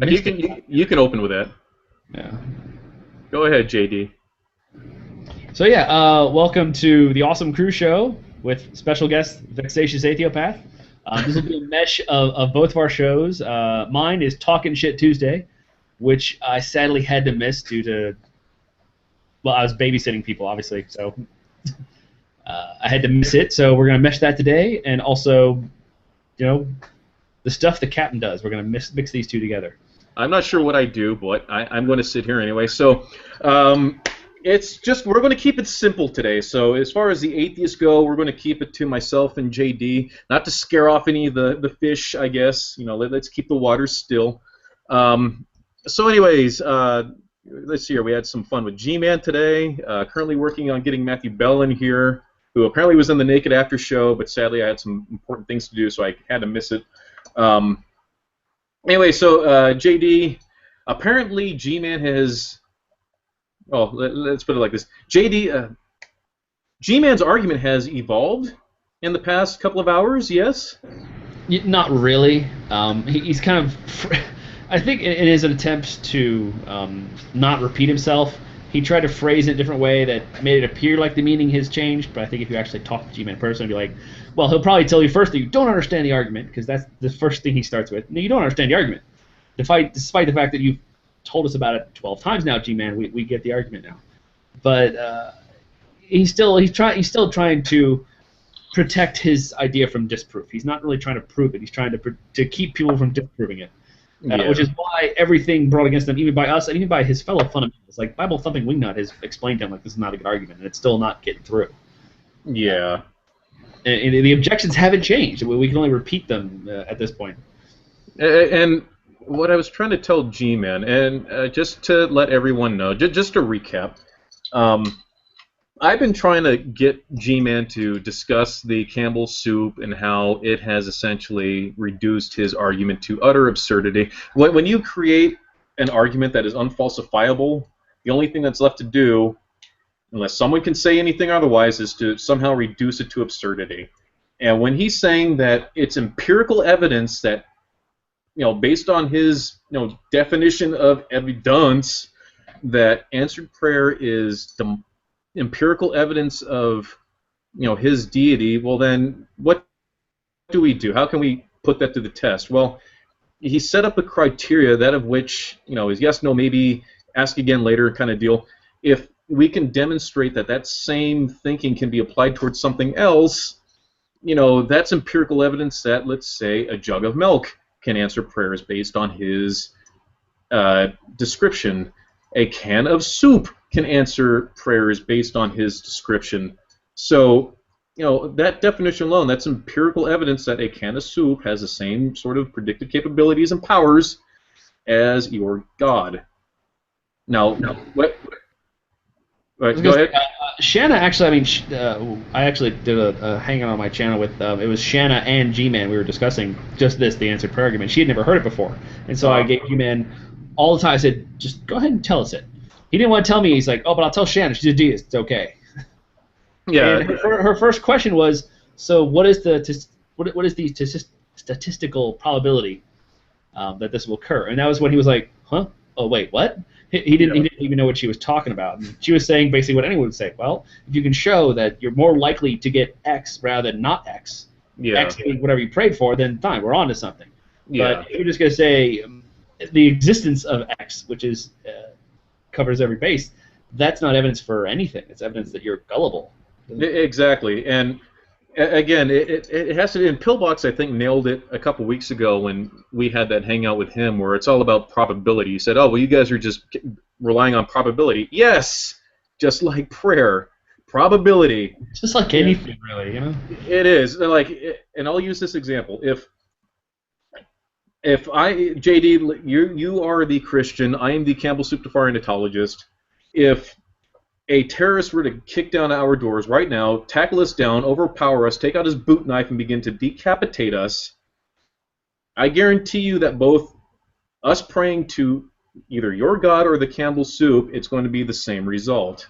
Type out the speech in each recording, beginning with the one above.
You can open with that. Yeah. Go ahead, JD. So yeah, welcome to the Awesome Crew Show with special guest Vexatious Athiopath. This will be a mesh of both of our shows. Mine is Talking Shit Tuesday, which I sadly had to miss due to, well, I was babysitting people, obviously, so I had to miss it. So we're gonna mesh that today, and also, you know, the stuff the captain does. We're gonna mix these two together. I'm not sure what I do, but I'm going to sit here anyway. So, it's just we're going to keep it simple today. So, as far as the atheists go, we're going to keep it to myself and JD, not to scare off any of the fish, I guess. Let's keep the waters still. So, anyways, let's see here. We had some fun with G-Man today. Currently working on getting Matthew Bell in here, who apparently was in the Naked After show, but sadly I had some important things to do, so I had to miss it. Anyway, so JD, apparently G-Man has. Oh, let's put it like this: G-Man's argument has evolved in the past couple of hours. Yes. Not really. He's kind of. I think in his attempts to not repeat himself, he tried to phrase it in a different way that made it appear like the meaning has changed. But I think if you actually talk to G-Man personally, be like, well, he'll probably tell you first that you don't understand the argument, because that's the first thing he starts with. No, you don't understand the argument. Despite the fact that you've told us about it 12 times now, G-Man, we get the argument now. But he's still trying to protect his idea from disproof. He's not really trying to prove it. He's trying to keep people from disproving it. Yeah. Which is why everything brought against him, even by us and even by his fellow fundamentalists, like Bible Thumping Wingnut has explained to him like this is not a good argument, and it's still not getting through. Yeah. And the objections haven't changed. We can only repeat them at this point. And what I was trying to tell G-Man, and just to let everyone know, just to recap, I've been trying to get G-Man to discuss the Campbell soup and how it has essentially reduced his argument to utter absurdity. When you create an argument that is unfalsifiable, the only thing that's left to do, unless someone can say anything otherwise, is to somehow reduce it to absurdity. And when he's saying that it's empirical evidence that, based on his, definition of evidence, that answered prayer is the empirical evidence of, his deity, well then, what do we do? How can we put that to the test? Well, he set up a criteria, that of which, is yes, no, maybe, ask again later kind of deal. If we can demonstrate that same thinking can be applied towards something else, that's empirical evidence that, let's say, a jug of milk can answer prayers based on his description. A can of soup can answer prayers based on his description. So, that definition alone, that's empirical evidence that a can of soup has the same sort of predicted capabilities and powers as your God. Now, what? Right, go ahead. Shanna actually, I actually did a hangout on my channel with, it was Shanna and G-Man. We were discussing just this, the answered prayer argument. She had never heard it before. And so I gave G-Man all the time. I said, just go ahead and tell us it. He didn't want to tell me. He's like, oh, but I'll tell Shanna. She's a deist. It's okay. Yeah. And her first question was, so what is the statistical probability that this will occur? And that was when he was like, huh? Oh, wait, what? He didn't even know what she was talking about. And she was saying basically what anyone would say. Well, if you can show that you're more likely to get X rather than not X, X being whatever you prayed for, then fine, we're on to something. Yeah. But if you're just going to say the existence of X, which is covers every base, that's not evidence for anything. It's evidence that you're gullible. Exactly. And again, it has to be, and Pillbox, I think, nailed it a couple weeks ago when we had that hangout with him where it's all about probability. He said, oh, well, you guys are just relying on probability. Yes, just like prayer. Probability. Just like anything, really, It is. And I'll use this example. If JD, you are the Christian, I am the Campbell Soup Tafarianatologist. If a terrorist were to kick down our doors right now, tackle us down, overpower us, take out his boot knife, and begin to decapitate us, I guarantee you that both us praying to either your God or the Campbell Soup, it's going to be the same result.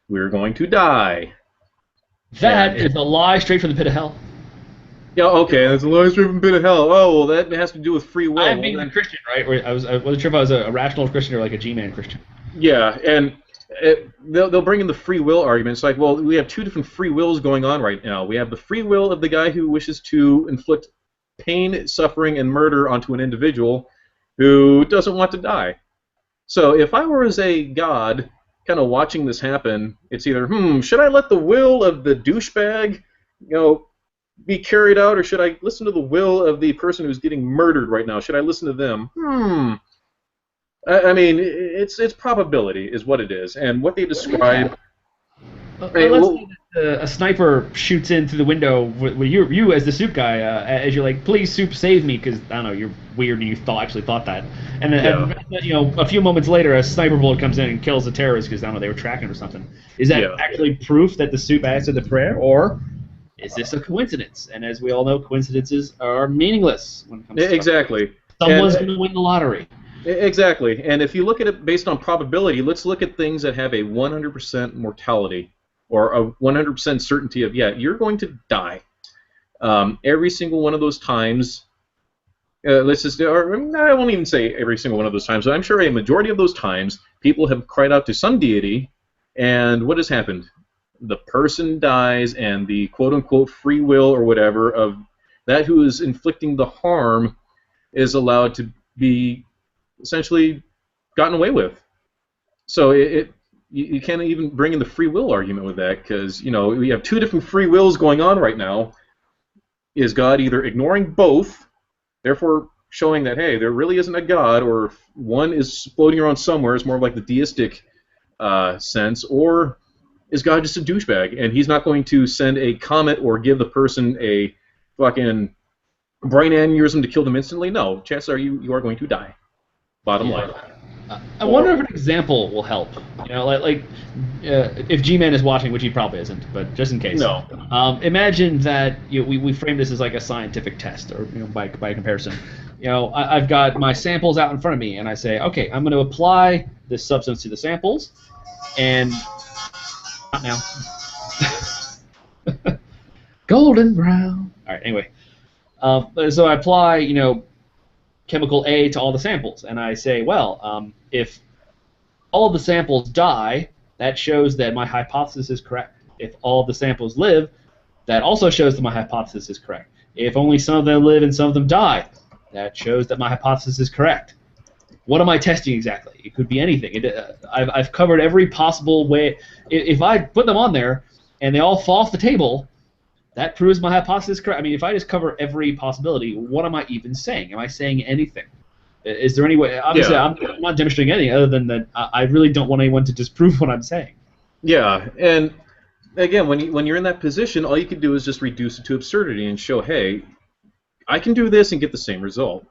We're going to die. That is a lie straight from the pit of hell. Yeah, okay, as long as you haven't been in hell. Oh, well, that has to do with free will. I'm Well, being the then, Christian, right? Where I wasn't sure if I was a rational Christian or like a G-man Christian. yeah, and they'll bring in the free will argument. It's like, well, we have two different free wills going on right now. We have the free will of the guy who wishes to inflict pain, suffering, and murder onto an individual who doesn't want to die. So if I were as a god kind of watching this happen, it's either, should I let the will of the douchebag, be carried out, or should I listen to the will of the person who's getting murdered right now? Should I listen to them? I mean, it's probability is what it is, and what they describe. Let's say that a sniper shoots in through the window with you as the soup guy, as you're like, please, soup, save me, because I don't know, you're weird and you actually thought that. And then, a few moments later, a sniper bullet comes in and kills the terrorist because I don't know, they were tracking or something. Is that actually proof that the soup answered the prayer, or is this a coincidence? And as we all know, coincidences are meaningless when it comes to exactly. Someone's going to win the lottery. Exactly. And if you look at it based on probability, let's look at things that have a 100% mortality or a 100% certainty of, you're going to die. Every single one of those times, let's just, or I won't even say every single one of those times, but I'm sure a majority of those times, people have cried out to some deity, and what has happened? The person dies, and the quote-unquote free will or whatever of that who is inflicting the harm is allowed to be essentially gotten away with. So you can't even bring in the free will argument with that, because we have two different free wills going on right now. Is God either ignoring both, therefore showing that, hey, there really isn't a God, or if one is floating around somewhere, it's more like the deistic sense, or is God just a douchebag and he's not going to send a comet or give the person a fucking brain aneurysm to kill them instantly? No, chances are you are going to die. Bottom line. I wonder if an example will help. If G-Man is watching, which he probably isn't, but just in case. No. Imagine that we frame this as like a scientific test, or by comparison. I've got my samples out in front of me, and I say, okay, I'm going to apply this substance to the samples, and not now. Golden brown. All right. Anyway, so I apply, chemical A to all the samples, and I say, well, if all of the samples die, that shows that my hypothesis is correct. If all of the samples live, that also shows that my hypothesis is correct. If only some of them live and some of them die, that shows that my hypothesis is correct. What am I testing exactly? It could be anything. I've covered every possible way. If I put them on there and they all fall off the table, that proves my hypothesis correct. I mean, if I just cover every possibility, what am I even saying? Am I saying anything? Is there any way? Obviously, I'm not demonstrating anything other than that I really don't want anyone to disprove what I'm saying. Yeah, and again, when you're in that position, all you can do is just reduce it to absurdity and show, hey, I can do this and get the same result.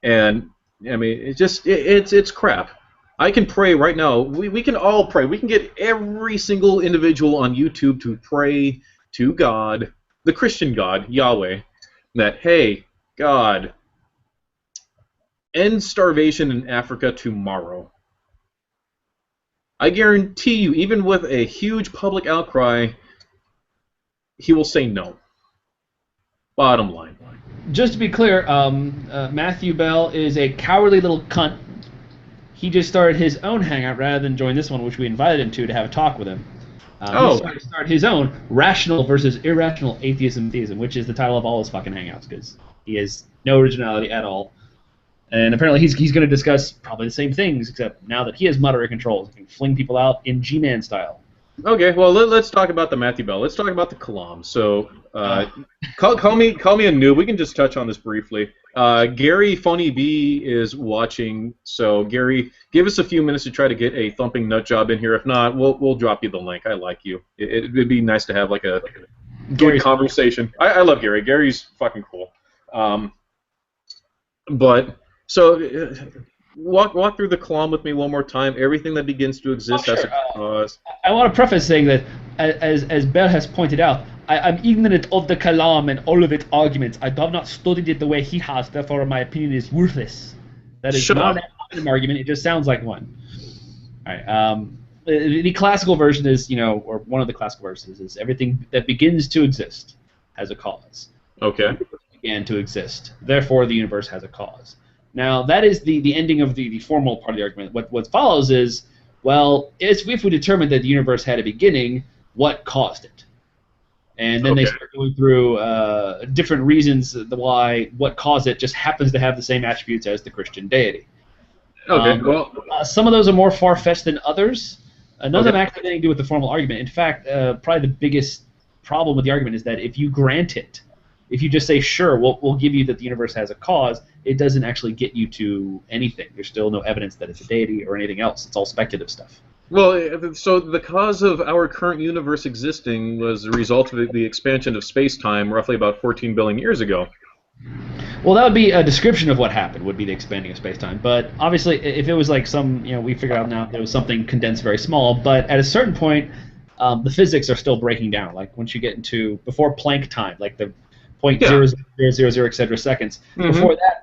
And I mean, it's crap. I can pray right now. We can all pray. We can get every single individual on YouTube to pray to God, the Christian God, Yahweh, that, hey, God, end starvation in Africa tomorrow. I guarantee you, even with a huge public outcry, he will say no. Bottom line. Just to be clear, Matthew Bell is a cowardly little cunt. He just started his own hangout rather than join this one, which we invited him to have a talk with him. He started his own rational versus irrational atheism theism, which is the title of all his fucking hangouts, because he has no originality at all. And apparently he's going to discuss probably the same things, except now that he has moderate controls, he can fling people out in G-Man style. Okay, well, let's talk about the Matthew Bell. Let's talk about the Kalam. So, call me a noob. We can just touch on this briefly. Gary Phony B is watching. So, Gary, give us a few minutes to try to get a thumping nut job in here. If not, we'll drop you the link. I like you. It'd be nice to have like a good conversation. I love Gary. Gary's fucking cool. But so. Walk through the Kalam with me one more time. Everything that begins to exist has a cause. I want to preface saying that, as Bell has pointed out, I'm ignorant of the Kalam and all of its arguments. I have not studied it the way he has, therefore my opinion is worthless. That is not an argument, it just sounds like one. All right. The classical version is, or one of the classical versions is, everything that begins to exist has a cause. Okay. Began to exist. Therefore, the universe has a cause. Now, that is the ending of the formal part of the argument. What follows is, well, if we determined that the universe had a beginning, what caused it? And then they Okay. start going through different reasons why what caused it just happens to have the same attributes as the Christian deity. Okay. Well. Some of those are more far-fetched than others. None of Okay. them actually have anything to do with the formal argument. In fact, probably the biggest problem with the argument is that if you grant it, if you just say, sure, we'll give you that the universe has a cause, it doesn't actually get you to anything. There's still no evidence that it's a deity or anything else. It's all speculative stuff. Well, so the cause of our current universe existing was a result of the expansion of space-time roughly about 14 billion years ago. Well, that would be a description of what happened, would be the expanding of space-time. But obviously, if it was like some, we figured out now that it was something condensed very small, but at a certain point, the physics are still breaking down. Like once you get into, before Planck time, like the point Yeah. 0.0000, etc. seconds, before that,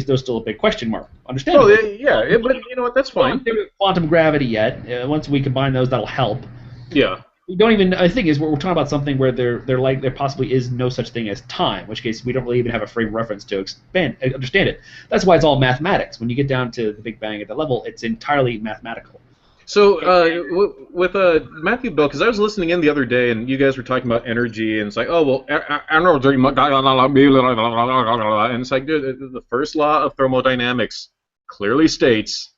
there's still a big question mark. Oh, Understandably. but you know what? That's fine. Quantum gravity yet. Once we combine those, that'll help. Yeah. We don't even. The thing is, we're talking about something where there possibly is no such thing as time, in which case we don't really even have a frame of reference to understand it. That's why it's all mathematics. When you get down to the Big Bang at that level, it's entirely mathematical. So with Matthew Bell, because I was listening in the other day, and you guys were talking about energy, and it's like, oh well, energy, and it's like, dude, the first law of thermodynamics clearly states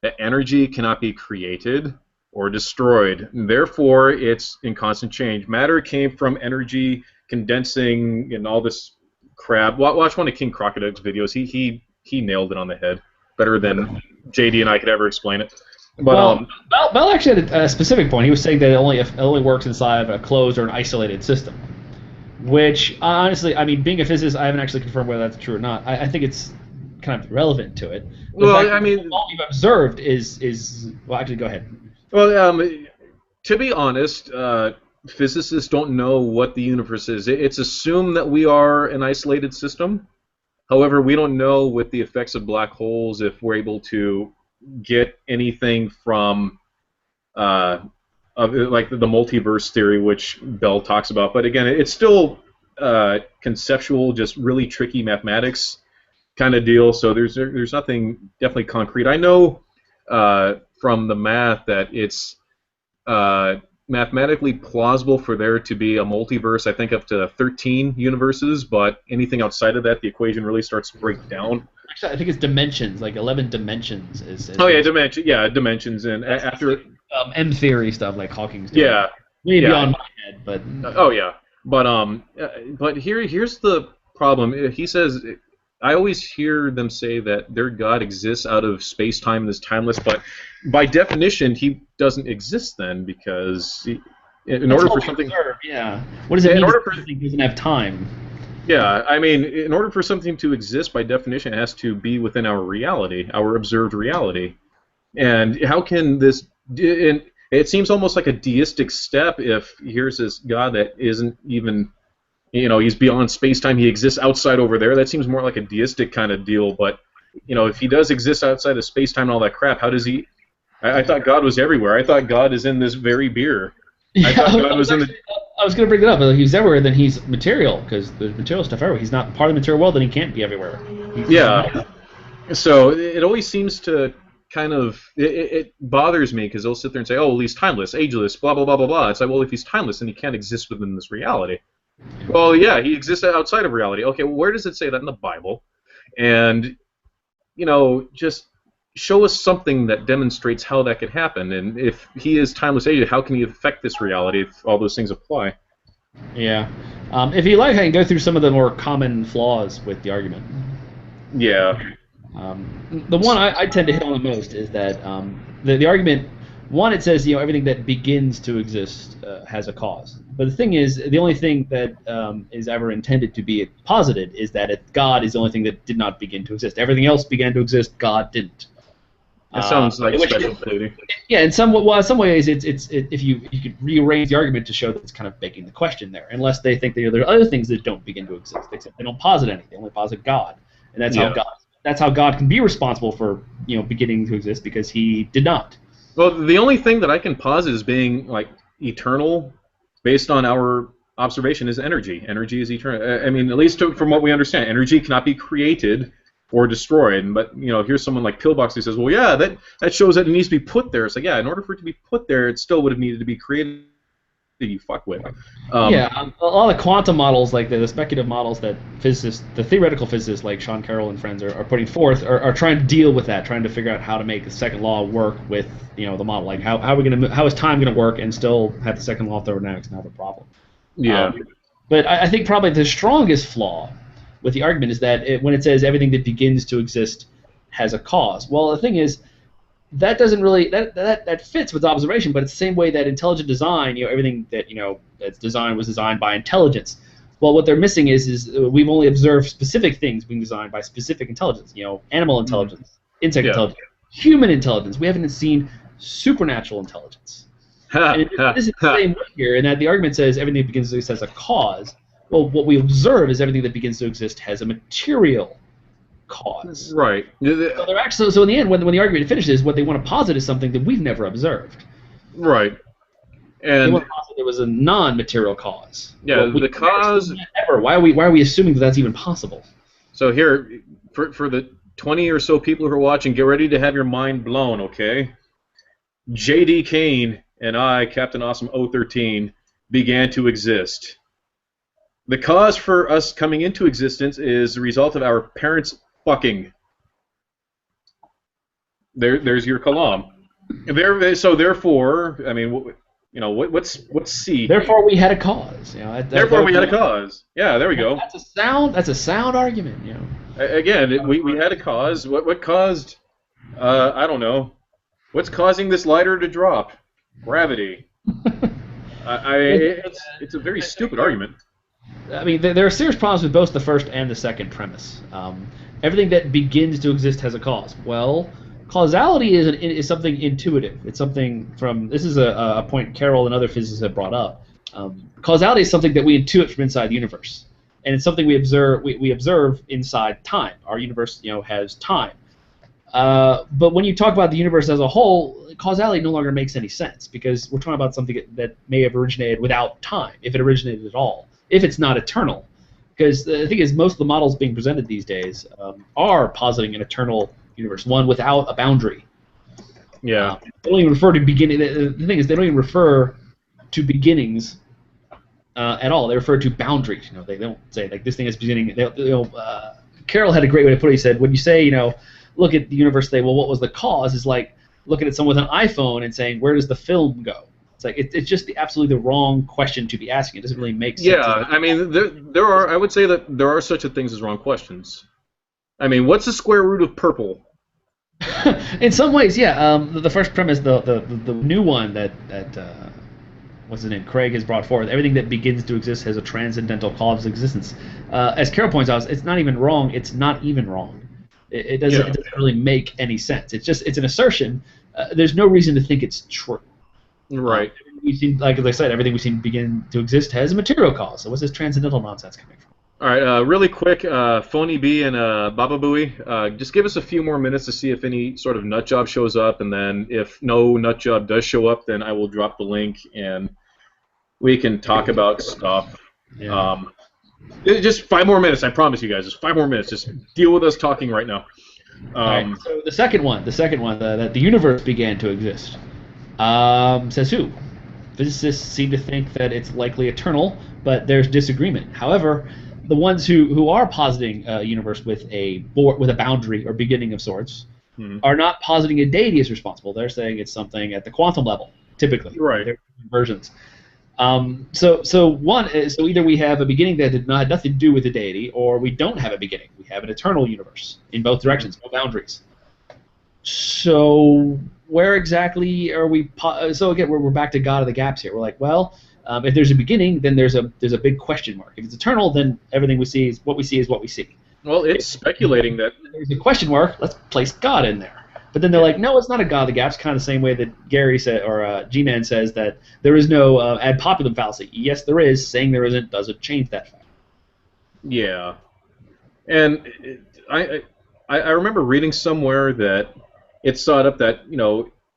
that energy cannot be created or destroyed. Therefore, it's in constant change. Matter came from energy condensing and all this crap. Watch one of King Crocodile's videos. He nailed it on the head better than JD and I could ever explain it. But Bell actually had a specific point. He was saying that it only works inside of a closed or an isolated system. Which, honestly, I mean, being a physicist, I haven't actually confirmed whether that's true or not. I think it's kind of relevant to it. Well, I mean, all you've observed is well, actually, go ahead. Well, to be honest, physicists don't know what the universe is. It's assumed that we are an isolated system. However, we don't know with the effects of black holes if we're able to get anything from like the multiverse theory, which Bell talks about. But again, it's still conceptual, just really tricky mathematics kind of deal. So there's nothing definitely concrete. I know from the math that it's mathematically plausible for there to be a multiverse, I think up to 13 universes, but anything outside of that, the equation really starts to break down. Actually, I think it's dimensions, like 11 dimensions. Dimensions, and after M theory stuff like Hawking's doing. Yeah. Maybe beyond my head, but but here's the problem. He says, I always hear them say that their God exists out of space-time and is timeless, but by definition, he doesn't exist then, because in order for something... Yeah. What does it mean if something doesn't have time? Yeah, I mean, in order for something to exist, by definition, it has to be within our reality, our observed reality. And how can this... It seems almost like a deistic step if here's this God that isn't even... he's beyond space-time. He exists outside over there. That seems more like a deistic kind of deal. But, if he does exist outside of space-time and all that crap, how does he... I thought God was everywhere. I thought God is in this very beer. I was going to bring it up. If he's everywhere, then he's material, because there's material stuff everywhere. He's not part of the material world, then he can't be everywhere. So it always seems to kind of... It bothers me, because they'll sit there and say, oh, well, he's timeless, ageless, blah, blah, blah, blah, blah. It's like, well, if he's timeless, then he can't exist within this reality. Well, yeah, he exists outside of reality. Okay, well, where does it say that in the Bible? And, just show us something that demonstrates how that could happen. And if he is timeless age, how can he affect this reality if all those things apply? Yeah. If you like, I can go through some of the more common flaws with the argument. Yeah. The one I tend to hit on the most is that the argument... One, it says everything that begins to exist has a cause. But the thing is, the only thing that is ever intended to be posited is that God is the only thing that did not begin to exist. Everything else began to exist. God didn't. That sounds like special pleading. Yeah, in some ways, it's if you could rearrange the argument to show that it's kind of begging the question there, unless they think there are other things that don't begin to exist, except they don't posit anything. They only posit God, and that's how God can be responsible for beginning to exist, because he did not. Well, the only thing that I can posit as being like eternal, based on our observation is energy. Energy is eternal. I mean, at least from what we understand, energy cannot be created or destroyed. But here's someone like Pillbox who says, well, yeah, that shows that it needs to be put there. It's like, yeah, in order for it to be put there, it still would have needed to be created. You fuck with. A lot of quantum models, like the speculative models that physicists, the theoretical physicists like Sean Carroll and friends are putting forth, are trying to deal with that, trying to figure out how to make the second law work with the model. Like how is time going to work and still have the second law of thermodynamics not have a problem? Yeah. But I think probably the strongest flaw with the argument is that when it says everything that begins to exist has a cause. Well, the thing is, that doesn't really that fits with observation, but it's the same way that intelligent design, everything that that's designed was designed by intelligence. Well, what they're missing is we've only observed specific things being designed by specific intelligence. Animal intelligence, insect intelligence, human intelligence. We haven't seen supernatural intelligence. And this is the same way here, in that the argument says everything that begins to exist has a cause. Well, what we observe is everything that begins to exist has a material cause. Right. So they're actually, so in the end, when the argument finishes, what they want to posit is something that we've never observed. Right. And they want to posit there was a non-material cause. Yeah, the cause. Ever. Why are we assuming that that's even possible? So here, for the 20 or so people who are watching, get ready to have your mind blown. Okay. J.D. Kane and I, Captain Awesome 013, began to exist. The cause for us coming into existence is the result of our parents fucking. There's your kalam. So therefore, I mean, what's C? Therefore, we had a cause. Therefore, we had a cause. Yeah, there we go. That's a sound argument. Again, we had a cause. What caused? I don't know. What's causing this lighter to drop? Gravity. It's a very stupid argument. I mean, there are serious problems with both the first and the second premise. Everything that begins to exist has a cause. Well, causality is something intuitive. It's something from, this is a point Carroll and other physicists have brought up. Causality is something that we intuit from inside the universe, and it's something we observe inside time. Our universe, has time. But when you talk about the universe as a whole, causality no longer makes any sense, because we're talking about something that may have originated without time, if it originated at all. If it's not eternal. Because the thing is, most of the models being presented these days are positing an eternal universe, one without a boundary. Yeah. They don't even refer to beginning. The thing is, they don't even refer to beginnings at all. They refer to boundaries. They don't say like this thing is beginning. Carroll had a great way to put it. He said, when you say, look at the universe, say, well, what was the cause? Is like looking at someone with an iPhone and saying, where does the film go? It's like it's just absolutely the wrong question to be asking. It doesn't really make sense. Yeah, I mean, there are. I would say that there are such a things as wrong questions. I mean, what's the square root of purple? In some ways, yeah. The first premise, the new one that what's his name, Craig has brought forth. Everything that begins to exist has a transcendental cause of existence. As Carroll points out, it's not even wrong. It's not even wrong. It doesn't really make any sense. It's an assertion. There's no reason to think it's true. Right. Like as I said, everything we seem to begin to exist has a material cause. So what's this transcendental nonsense coming from? All right, really quick, Phony B and Baba Booey, just give us a few more minutes to see if any sort of nut job shows up, and then if no nut job does show up, then I will drop the link and we can talk about stuff. Yeah. Just 5 more minutes, I promise you guys. Just 5 more minutes. Just deal with us talking right now. Right, so the second one, that the universe began to exist. Says who? Physicists seem to think that it's likely eternal, but there's disagreement. However, the ones who are positing a universe with a boundary or beginning of sorts are not positing a deity is responsible. They're saying it's something at the quantum level, typically. Right. They're versions. So either we have a beginning that had nothing to do with the deity, or we don't have a beginning. We have an eternal universe in both directions, no boundaries. So where exactly are we? So again, we're back to God of the gaps here. We're like, well, if there's a beginning, then there's a big question mark. If it's eternal, then everything we see is what we see. Well, it's speculating that there's a question mark. Let's place God in there. But then they're like, no, it's not a God of the gaps. Kind of the same way that Gary said, or G-Man says that there is no ad populum fallacy. Yes, there is. Saying there isn't doesn't change that fact. Yeah, and I remember reading somewhere that it's thought up that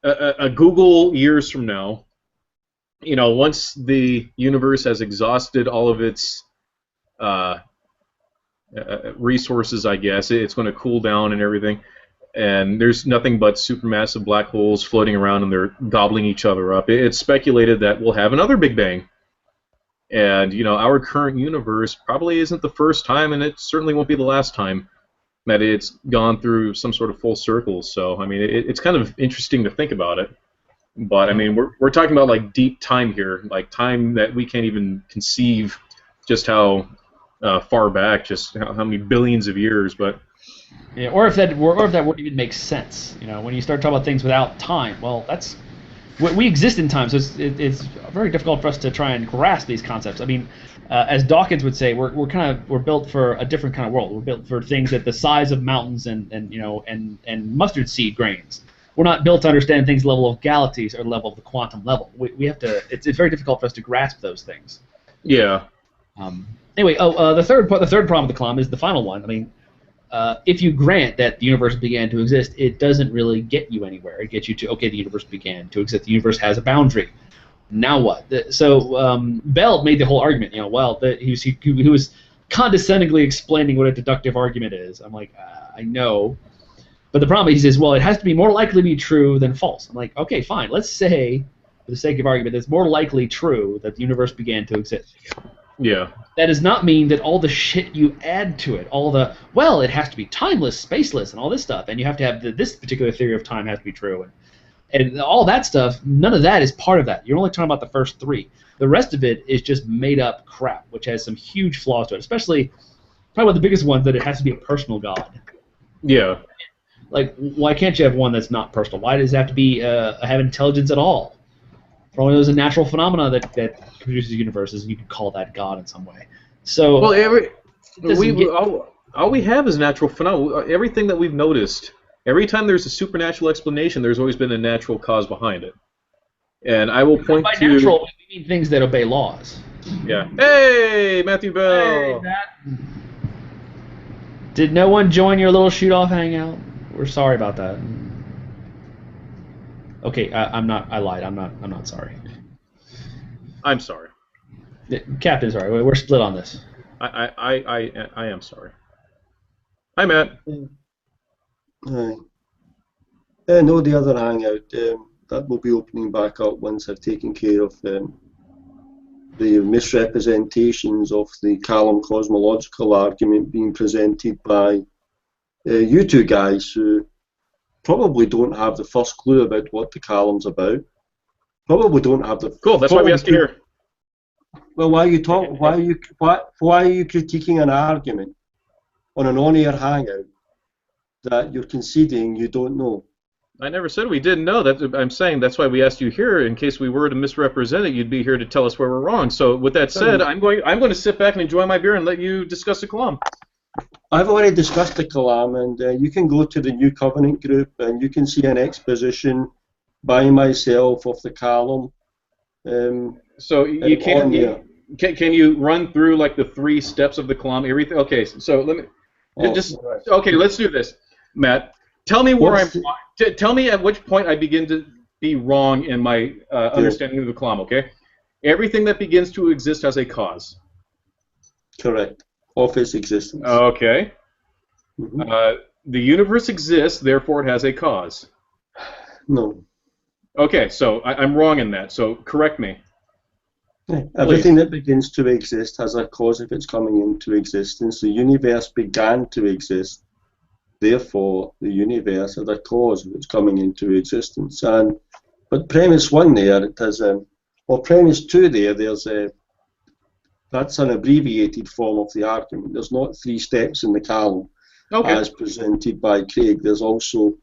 a Google years from now once the universe has exhausted all of its uh, resources, I guess it's going to cool down and everything. And there's nothing but supermassive black holes floating around, and they're gobbling each other up. It's speculated that we'll have another Big Bang. And our current universe probably isn't the first time, and it certainly won't be the last time that it's gone through some sort of full circle. So I mean, it's kind of interesting to think about it. But I mean, we're talking about like deep time here, like time that we can't even conceive just how far back, just how many billions of years. But yeah, or if that word even makes sense. When you start talking about things without time, well, that's we exist in time, so it's very difficult for us to try and grasp these concepts. I mean, as Dawkins would say, we're built for a different kind of world. We're built for things at the size of mountains and mustard seed grains. We're not built to understand things level of galaxies or level of the quantum level. We have to. It's very difficult for us to grasp those things. Yeah. Anyway, the third problem with the Kalam is the final one. I mean, if you grant that the universe began to exist, it doesn't really get you anywhere. It gets you to, okay, the universe began to exist. The universe has a boundary. Now what? So Bell made the whole argument. He was condescendingly explaining what a deductive argument is. I'm like, I know. But the problem is, he says, well, it has to be more likely to be true than false. I'm like, okay, fine. Let's say, for the sake of argument, it's more likely true that the universe began to exist. Yeah. That does not mean that all the shit you add to it, it has to be timeless, spaceless, and all this stuff, and you have to have this particular theory of time has to be true, and all that stuff, none of that is part of that. You're only talking about the first three. The rest of it is just made-up crap, which has some huge flaws to it, especially, probably one of the biggest ones, that it has to be a personal God. Yeah. Like, why can't you have one that's not personal? Why does it have to be have intelligence at all? For only there's a natural phenomena that produces universes, and you could call that God in some way. So, well, all we have is natural phenomena. Everything that we've noticed, every time there's a supernatural explanation, there's always been a natural cause behind it. And I will point by to... natural, we mean things that obey laws. Yeah. Hey, Matthew Bell! Hey, Matt. Did no one join your little shoot-off hangout? We're sorry about that. Okay, I'm not. I lied. I'm not sorry. I'm sorry. Captain's sorry. We're split on this. I am sorry. Hi, Matt. Hi. No, the other hangout that will be opening back up once I've taken care of the misrepresentations of the Kalam cosmological argument being presented by you two guys who probably don't have the first clue about what the Kalam's about. Probably don't have the. Cool. That's why we asked you here. Well, why are you critiquing an argument on an on-air hangout that you're conceding you don't know? I never said we didn't know. I'm saying that's why we asked you here. In case we were to misrepresent it, you'd be here to tell us where we're wrong. So with that said, I'm going to sit back and enjoy my beer and let you discuss the Kalam. I've already discussed the Kalam, and you can go to the New Covenant group and you can see an exposition by myself of the Kalam. So you can't. Can you run through like the 3 steps of the Kalam? Everything. Okay. So let me Okay, let's do this, Matt. Tell me where Tell me at which point I begin to be wrong in my understanding of the Kalam. Okay. Everything that begins to exist has a cause. Correct. Of its existence. Okay. Mm-hmm. The universe exists, therefore it has a cause. No. Okay, so I'm wrong in that. So correct me. Everything that begins to exist has a cause if it's coming into existence. The universe began to exist, therefore the universe has a cause if it's coming into existence. But premise 1 there, it has premise 2 there, that's an abbreviated form of the argument. There's not 3 steps in the Kalam as presented by Craig. There's also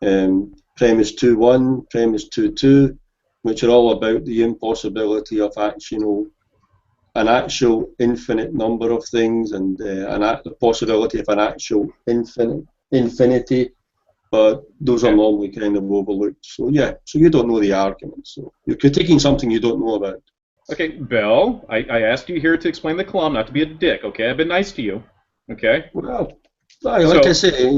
premise 2.1, premise 2.2, which are all about the impossibility of an actual infinite number of things and the possibility of an actual infinity. But those are normally kind of overlooked. So yeah, so you don't know the argument. So you're critiquing something you don't know about. Okay, Bell, I asked you here to explain the Kalam, not to be a dick, okay? I've been nice to you, okay? Well, like I say,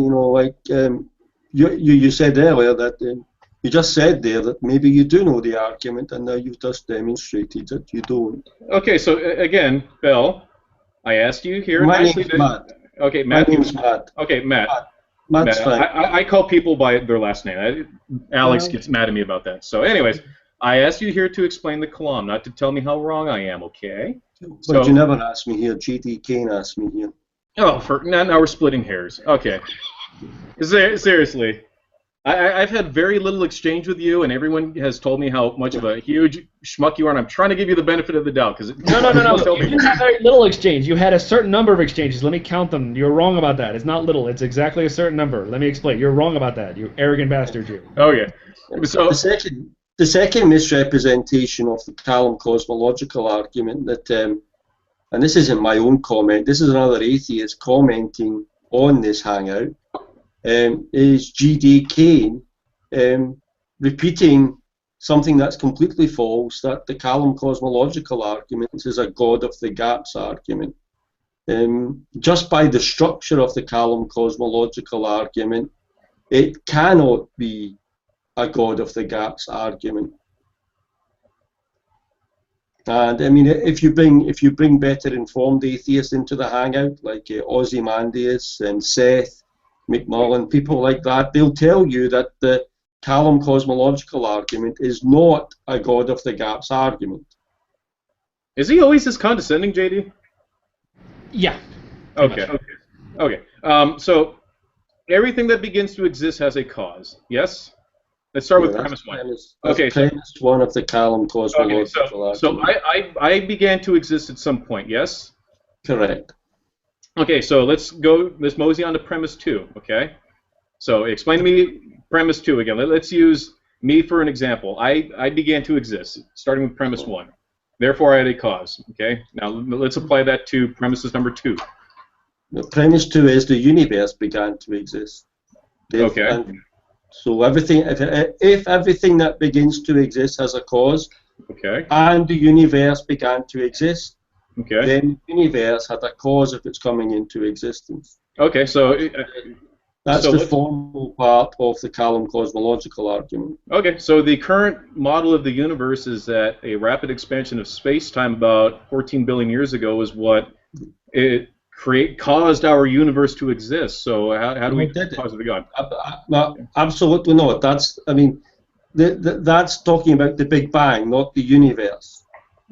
you said earlier that You just said there that maybe you do know the argument, and now you've just demonstrated that you don't. Okay, so again, Bill, I asked you here. My name's Matt. Okay, Matt. My name's Matt. Okay, Matt. Matt's fine. I call people by their last name. Alex gets mad at me about that. So, anyways, I asked you here to explain the Kalam, not to tell me how wrong I am. Okay. But you never asked me here. J.D. Kane asked me here. Oh, now we're splitting hairs. Okay. Seriously. I've had very little exchange with you, and everyone has told me how much of a huge schmuck you are, and I'm trying to give you the benefit of the doubt. No. You didn't have very little exchange. You had a certain number of exchanges. Let me count them. You're wrong about that. It's not little. It's exactly a certain number. Let me explain. You're wrong about that, you arrogant bastard, you. Okay. So the second misrepresentation of the Callum cosmological argument that, and this isn't my own comment, this is another atheist commenting on this hangout, is G.D. Kane repeating something that's completely false, that the Callum cosmological argument is a God of the gaps argument. Just by the structure of the Callum cosmological argument, it cannot be a God of the gaps argument. And I mean, if you bring better informed atheists into the hangout, like Ozymandias and Seth McMullen, people like that, they'll tell you that the Callum cosmological argument is not a God of the gaps argument. Is he always this condescending, JD? Yeah. Okay. So everything that begins to exist has a cause. Yes. Let's start with premise one. Premise one of the Callum cosmological argument. So I began to exist at some point. Yes. Correct. Okay, so let's mosey on to premise 2, okay? So explain to me premise 2 again. Let's use me for an example. I began to exist, starting with premise 1. Therefore, I had a cause, okay? Now, let's apply that to premises number 2. Premise 2 is the universe began to exist. Okay. So if everything that begins to exist has a cause, okay, and the universe began to exist, okay, then the universe had a cause of its coming into existence. Okay, so that's the formal part of the Callum cosmological argument. Okay, so the current model of the universe is that a rapid expansion of space-time about 14 billion years ago is what it caused our universe to exist. So how do we cause it to God? No, absolutely not. That's that's talking about the Big Bang, not the universe.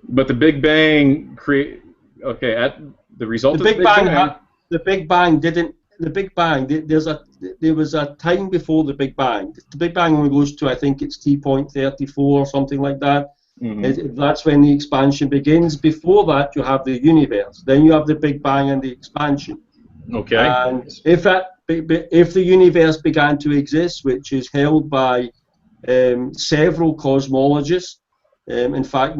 But the Big Bang at the result of the Big Bang. The Big Bang didn't. The Big Bang. There was a time before the Big Bang. The Big Bang only goes to, I think it's T.34 or something like that. Mm-hmm. That's when the expansion begins. Before that, you have the universe. Then you have the Big Bang and the expansion. Okay. And if the universe began to exist, which is held by several cosmologists, in fact,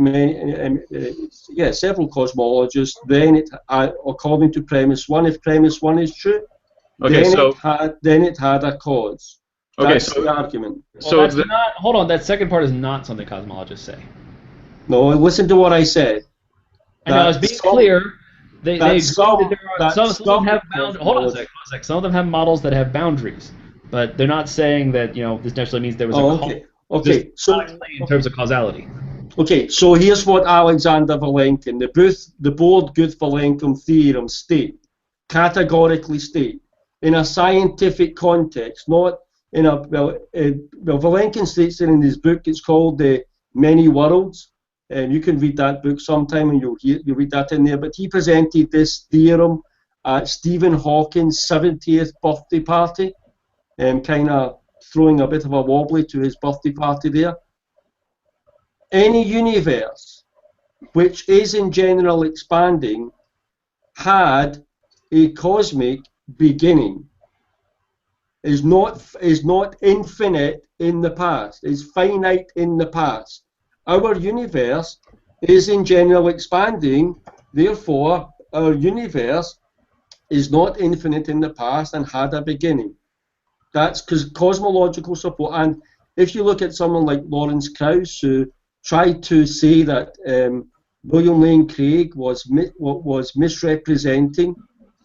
several cosmologists, then according to premise 1, if premise 1 is true, then it had a cause. That's the argument. Well, hold on, that second part is not something cosmologists say. No, listen to what I said. I know, it's being clear. They agree that some of them have boundaries. Hold on a sec. Some of them have models that have boundaries, but they're not saying that this necessarily means there was a cause. Okay. So in terms of causality. Okay, so here's what Alexander Vilenkin, the Borde-Guth-Vilenkin theorem categorically state, in a scientific context, not in a Vilenkin states it in his book. It's called The Many Worlds, and you can read that book sometime, and you'll read that in there. But he presented this theorem at Stephen Hawking's 70th birthday party, kind of throwing a bit of a wobbly to his birthday party there. Any universe which is in general expanding had a cosmic beginning. Is not infinite in the past. Is finite in the past. Our universe is in general expanding. Therefore, our universe is not infinite in the past and had a beginning. That's because cosmological support. And if you look at someone like Lawrence Krauss, who tried to say that William Lane Craig was misrepresenting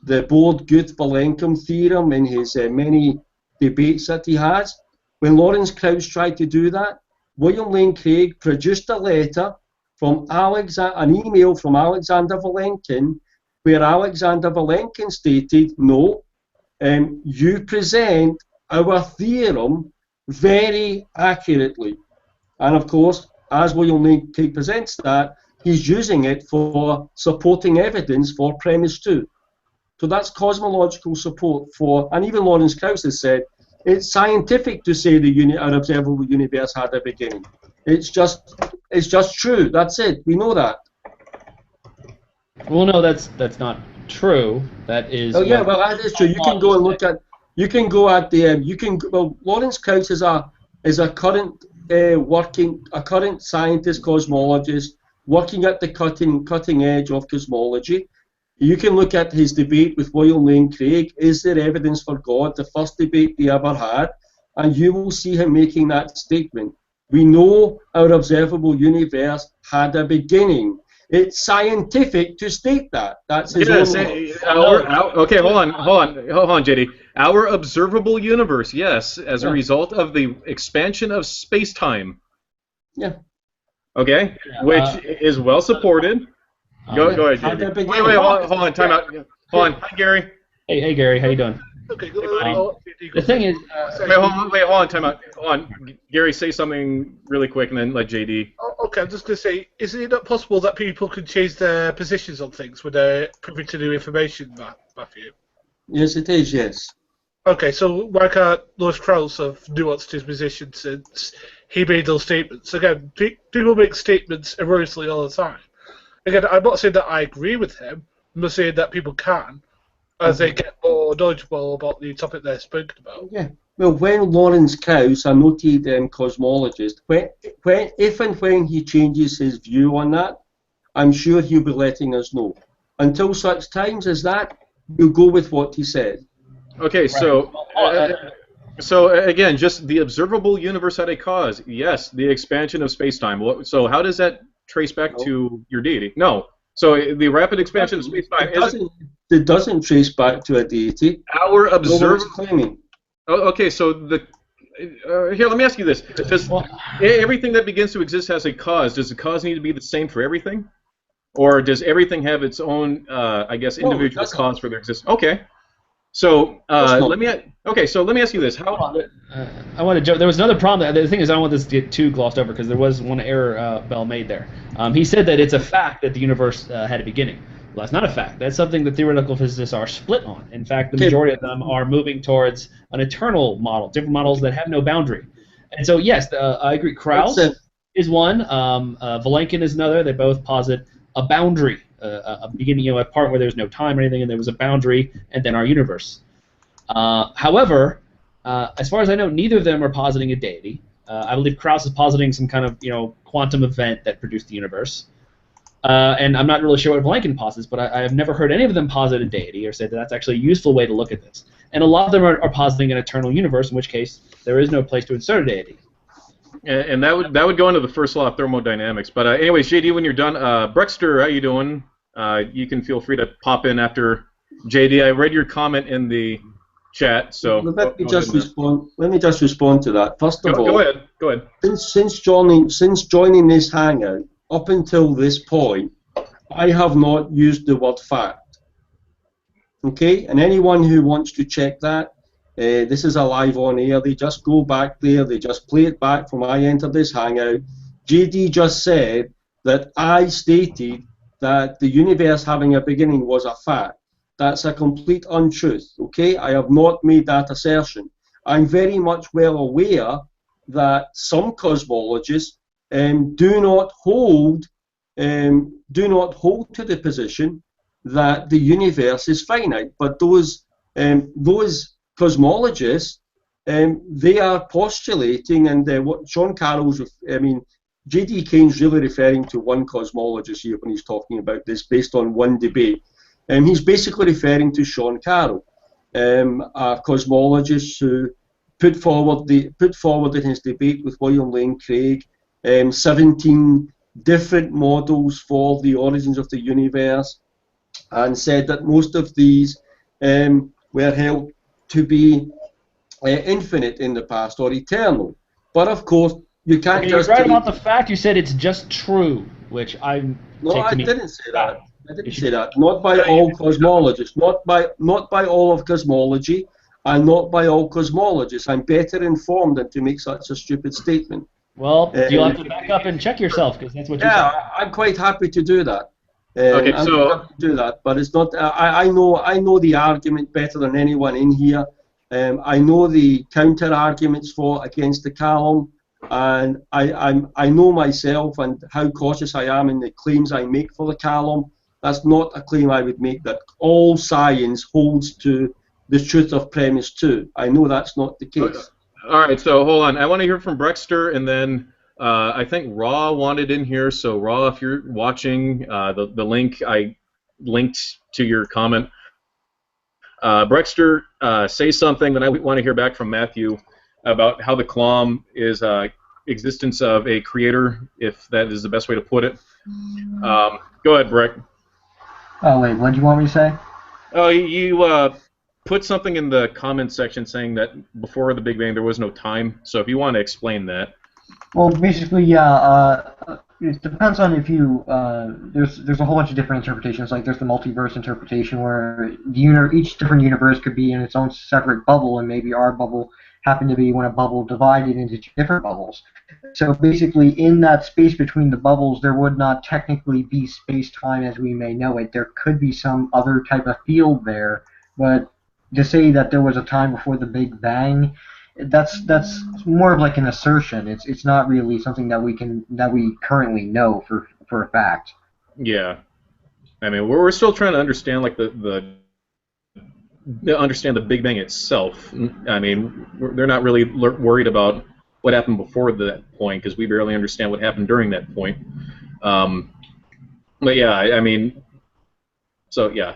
the Borde-Guth-Vilenkin theorem in his many debates that he has, when Lawrence Krauss tried to do that, William Lane Craig produced a letter from an email from Alexander Vilenkin, where Alexander Vilenkin stated, no, you present our theorem very accurately. And of course, as William Lane Craig presents that, he's using it for supporting evidence for premise 2. So that's cosmological support for, and even Lawrence Krauss has said, it's scientific to say our observable universe had a beginning. It's just true. That's it. We know that. Well, no, that's not true. That is. Oh yeah, well that is true. You can go and look at. You can go at the. Well, Lawrence Krauss is a current current scientist, cosmologist, working at the cutting edge of cosmology. You can look at his debate with William Lane Craig, is there evidence for God, the first debate they ever had, and you will see him making that statement. We know our observable universe had a beginning. It's scientific to state that. That's his own okay, hold on, JD. Our observable universe, yes, as a result of the expansion of space-time. Yeah. Okay, which is well supported. Go ahead, JD. Wait, hold on, time out. Hold on. Hi, Gary. Hey, Gary, how you doing? Okay, the thing is... wait, hold on, time out. Hold on. Gary, say something really quick and then let JD... Okay, I'm just going to say, is it not possible that people can change their positions on things when they're privy to new information, Matthew? Yes, it is, yes. Okay, so why can't Lawrence Krauss have nuanced his position since he made those statements? Again, people make statements erroneously all the time. Again, I'm not saying that I agree with him. I'm not saying that people can, as they get more knowledgeable about the topic they're speaking about. Yeah. Well, when Lawrence Krauss, a noted cosmologist, if and when he changes his view on that, I'm sure he'll be letting us know. Until such times as that, we'll go with what he said. Okay, so again, just the observable universe had a cause. Yes, the expansion of space-time. So how does that trace back to your deity? No. So the rapid expansion of space-time it doesn't trace back to a deity. Our observable claiming. Okay, so here, let me ask you this: does everything that begins to exist has a cause? Does the cause need to be the same for everything, or does everything have its own, I guess, individual cause for their existence? Okay. So let me ask you this: how? I want to jump. There was another problem. The thing is, I don't want this to get too glossed over because there was one error Bell made there. He said that it's a fact that the universe had a beginning. Well, that's not a fact. That's something that theoretical physicists are split on. In fact, the majority of them are moving towards an eternal model, different models that have no boundary. And so, yes, I agree. Krauss is one. Vilenkin is another. They both posit a boundary, a beginning, a part where there's no time or anything, and there was a boundary, and then our universe. However, as far as I know, neither of them are positing a deity. I believe Krauss is positing some kind of quantum event that produced the universe. And I'm not really sure what Vilenkin posits, but I have never heard any of them posit a deity or say that that's actually a useful way to look at this. And a lot of them are positing an eternal universe, in which case there is no place to insert a deity. And that would go into the first law of thermodynamics. But anyways, JD, when you're done, Brexter, how you doing? You can feel free to pop in after JD. I read your comment in the chat, so let me just respond to that. First of all, go ahead. Since joining this hangout, up until this point, I have not used the word fact. Okay, and anyone who wants to check that, this is a live on air. They just go back there. They just play it back from I entered this hangout. JD just said that I stated that the universe having a beginning was a fact. That's a complete untruth. Okay, I have not made that assertion. I'm very much well aware that some cosmologists do not hold to the position that the universe is finite. But those cosmologists, they are postulating, and what Sean Carroll's, J.D. Kane's really referring to one cosmologist here when he's talking about this based on one debate. He's basically referring to Sean Carroll, a cosmologist who put forward in his debate with William Lane Craig 17 different models for the origins of the universe, and said that most of these were held to be infinite in the past or eternal. But of course, you can't You're just right about the fact. You said it's just true, which I didn't say that. I didn't say that. Not by all cosmologists. Not by all of cosmology, and not by all cosmologists. I'm better informed than to make such a stupid statement. Well, you'll have to back up and check yourself, because that's what you said. Yeah, I'm quite happy to do that. Okay, I'm so happy to do that, but it's not. I know the argument better than anyone in here. I know the counter arguments for against the Kalam, and I know myself and how cautious I am in the claims I make for the Kalam. That's not a claim I would make, that all science holds to the truth of premise 2. I know that's not the case. All right, so hold on. I want to hear from Brexter, and then I think Raw wanted in here. So Raw, if you're watching, the link I linked to your comment. Brexter, say something, then I want to hear back from Matthew about how the Kalam is existence of a creator, if that is the best way to put it. Go ahead, Breck. Oh wait, what do you want me to say? Oh, you put something in the comments section saying that before the Big Bang there was no time. So if you want to explain that. Well, basically, yeah. It depends on if you. There's a whole bunch of different interpretations. Like there's the multiverse interpretation, where each different universe could be in its own separate bubble, and maybe our bubble happened to be when a bubble divided into two different bubbles. So basically, in that space between the bubbles, there would not technically be space-time as we may know it. There could be some other type of field there, but to say that there was a time before the Big Bang, that's more of like an assertion. It's not really something that we currently know for a fact. Yeah, I mean we're still trying to understand like understand the Big Bang itself. I mean they're not really worried about what happened before that point, because we barely understand what happened during that point. But yeah, I mean, so yeah.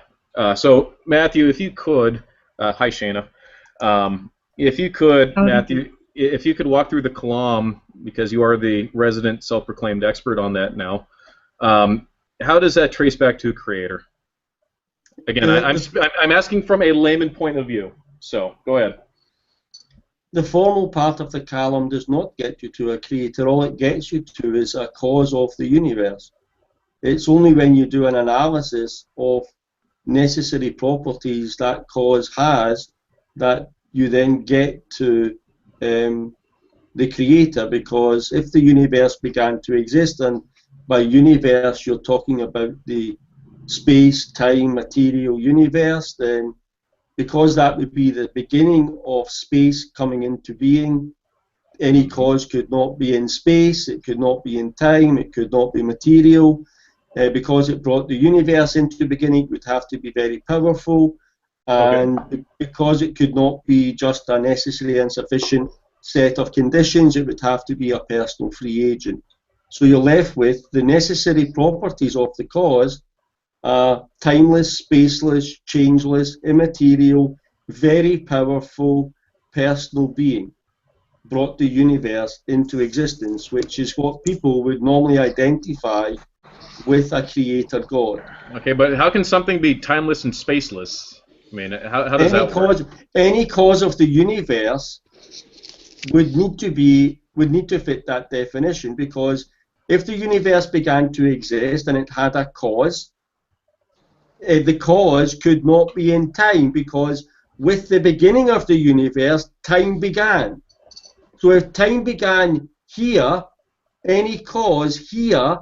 So Matthew, if you could, hi Shayna. If you could, Matthew, if you could walk through the Kalam, because you are the resident self-proclaimed expert on that now, how does that trace back to a creator? Again, I'm asking from a layman point of view, so go ahead. The formal part of the Kalam does not get you to a creator. All it gets you to is a cause of the universe. It's only when you do an analysis of necessary properties that cause has that you then get to the creator, because if the universe began to exist, and by universe you're talking about the space, time, material universe, then because that would be the beginning of space coming into being, any cause could not be in space, it could not be in time, it could not be material. Because it brought the universe into beginning, it would have to be very powerful. And because it could not be just a necessary and sufficient set of conditions, it would have to be a personal free agent. So you're left with the necessary properties of the cause: timeless, spaceless, changeless, immaterial, very powerful personal being brought the universe into existence, which is what people would normally identify with a creator God. Okay, but how can something be timeless and spaceless? I mean, how does that work? Any cause of the universe would need to fit that definition, because if the universe began to exist and it had a cause, the cause could not be in time, because with the beginning of the universe, time began. So if time began here, any cause here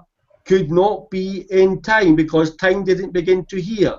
could not be in time, because time didn't begin to here.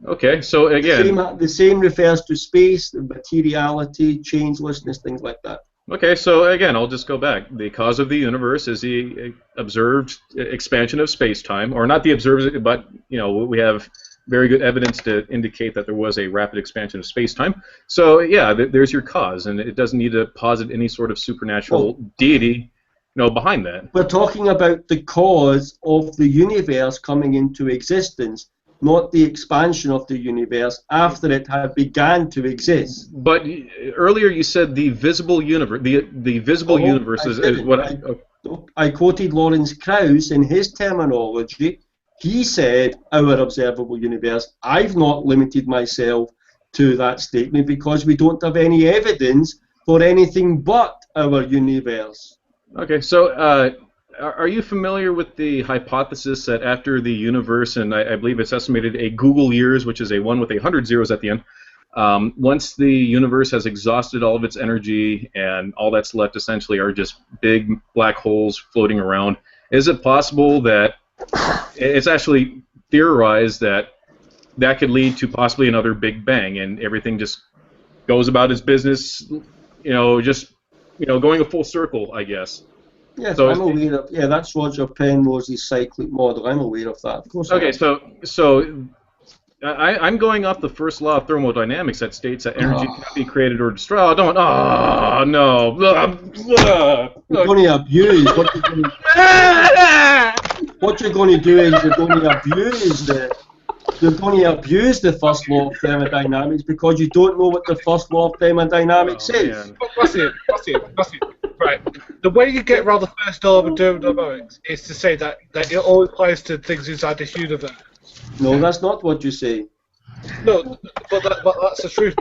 Okay, so again, the same refers to space, materiality, changelessness, things like that. Okay, so again, I'll just go back. The cause of the universe is the observed expansion of space-time, or not the observed, but we have very good evidence to indicate that there was a rapid expansion of space-time. So yeah, there's your cause, and it doesn't need to posit any sort of supernatural deity, behind that. We're talking about the cause of the universe coming into existence, not the expansion of the universe after it had began to exist. But earlier you said the visible universe. The visible universe is what I quoted Lawrence Krauss in his terminology. He said our observable universe. I've not limited myself to that statement because we don't have any evidence for anything but our universe. Okay, so are you familiar with the hypothesis that after the universe, and I believe it's estimated a Google years, which is a 1 with 100 zeros at the end, once the universe has exhausted all of its energy and all that's left essentially are just big black holes floating around, is it possible that it's actually theorized that that could lead to possibly another Big Bang and everything just goes about its business, just going a full circle, I guess? Yes, so I'm aware of. Yeah, that's Roger Penrose's cyclic model. I'm aware of that. Of course. Okay, so I'm going off the first law of thermodynamics that states that energy cannot be created or destroyed. Oh, don't. Oh no. You're going to abuse. What you're going to do is you're going to abuse the first law of thermodynamics because you don't know what the first law of thermodynamics is. That's it. Right. The way you get around the first law of thermodynamics is to say that it all applies to things inside this universe. No, that's not what you say. No, but that's the truth.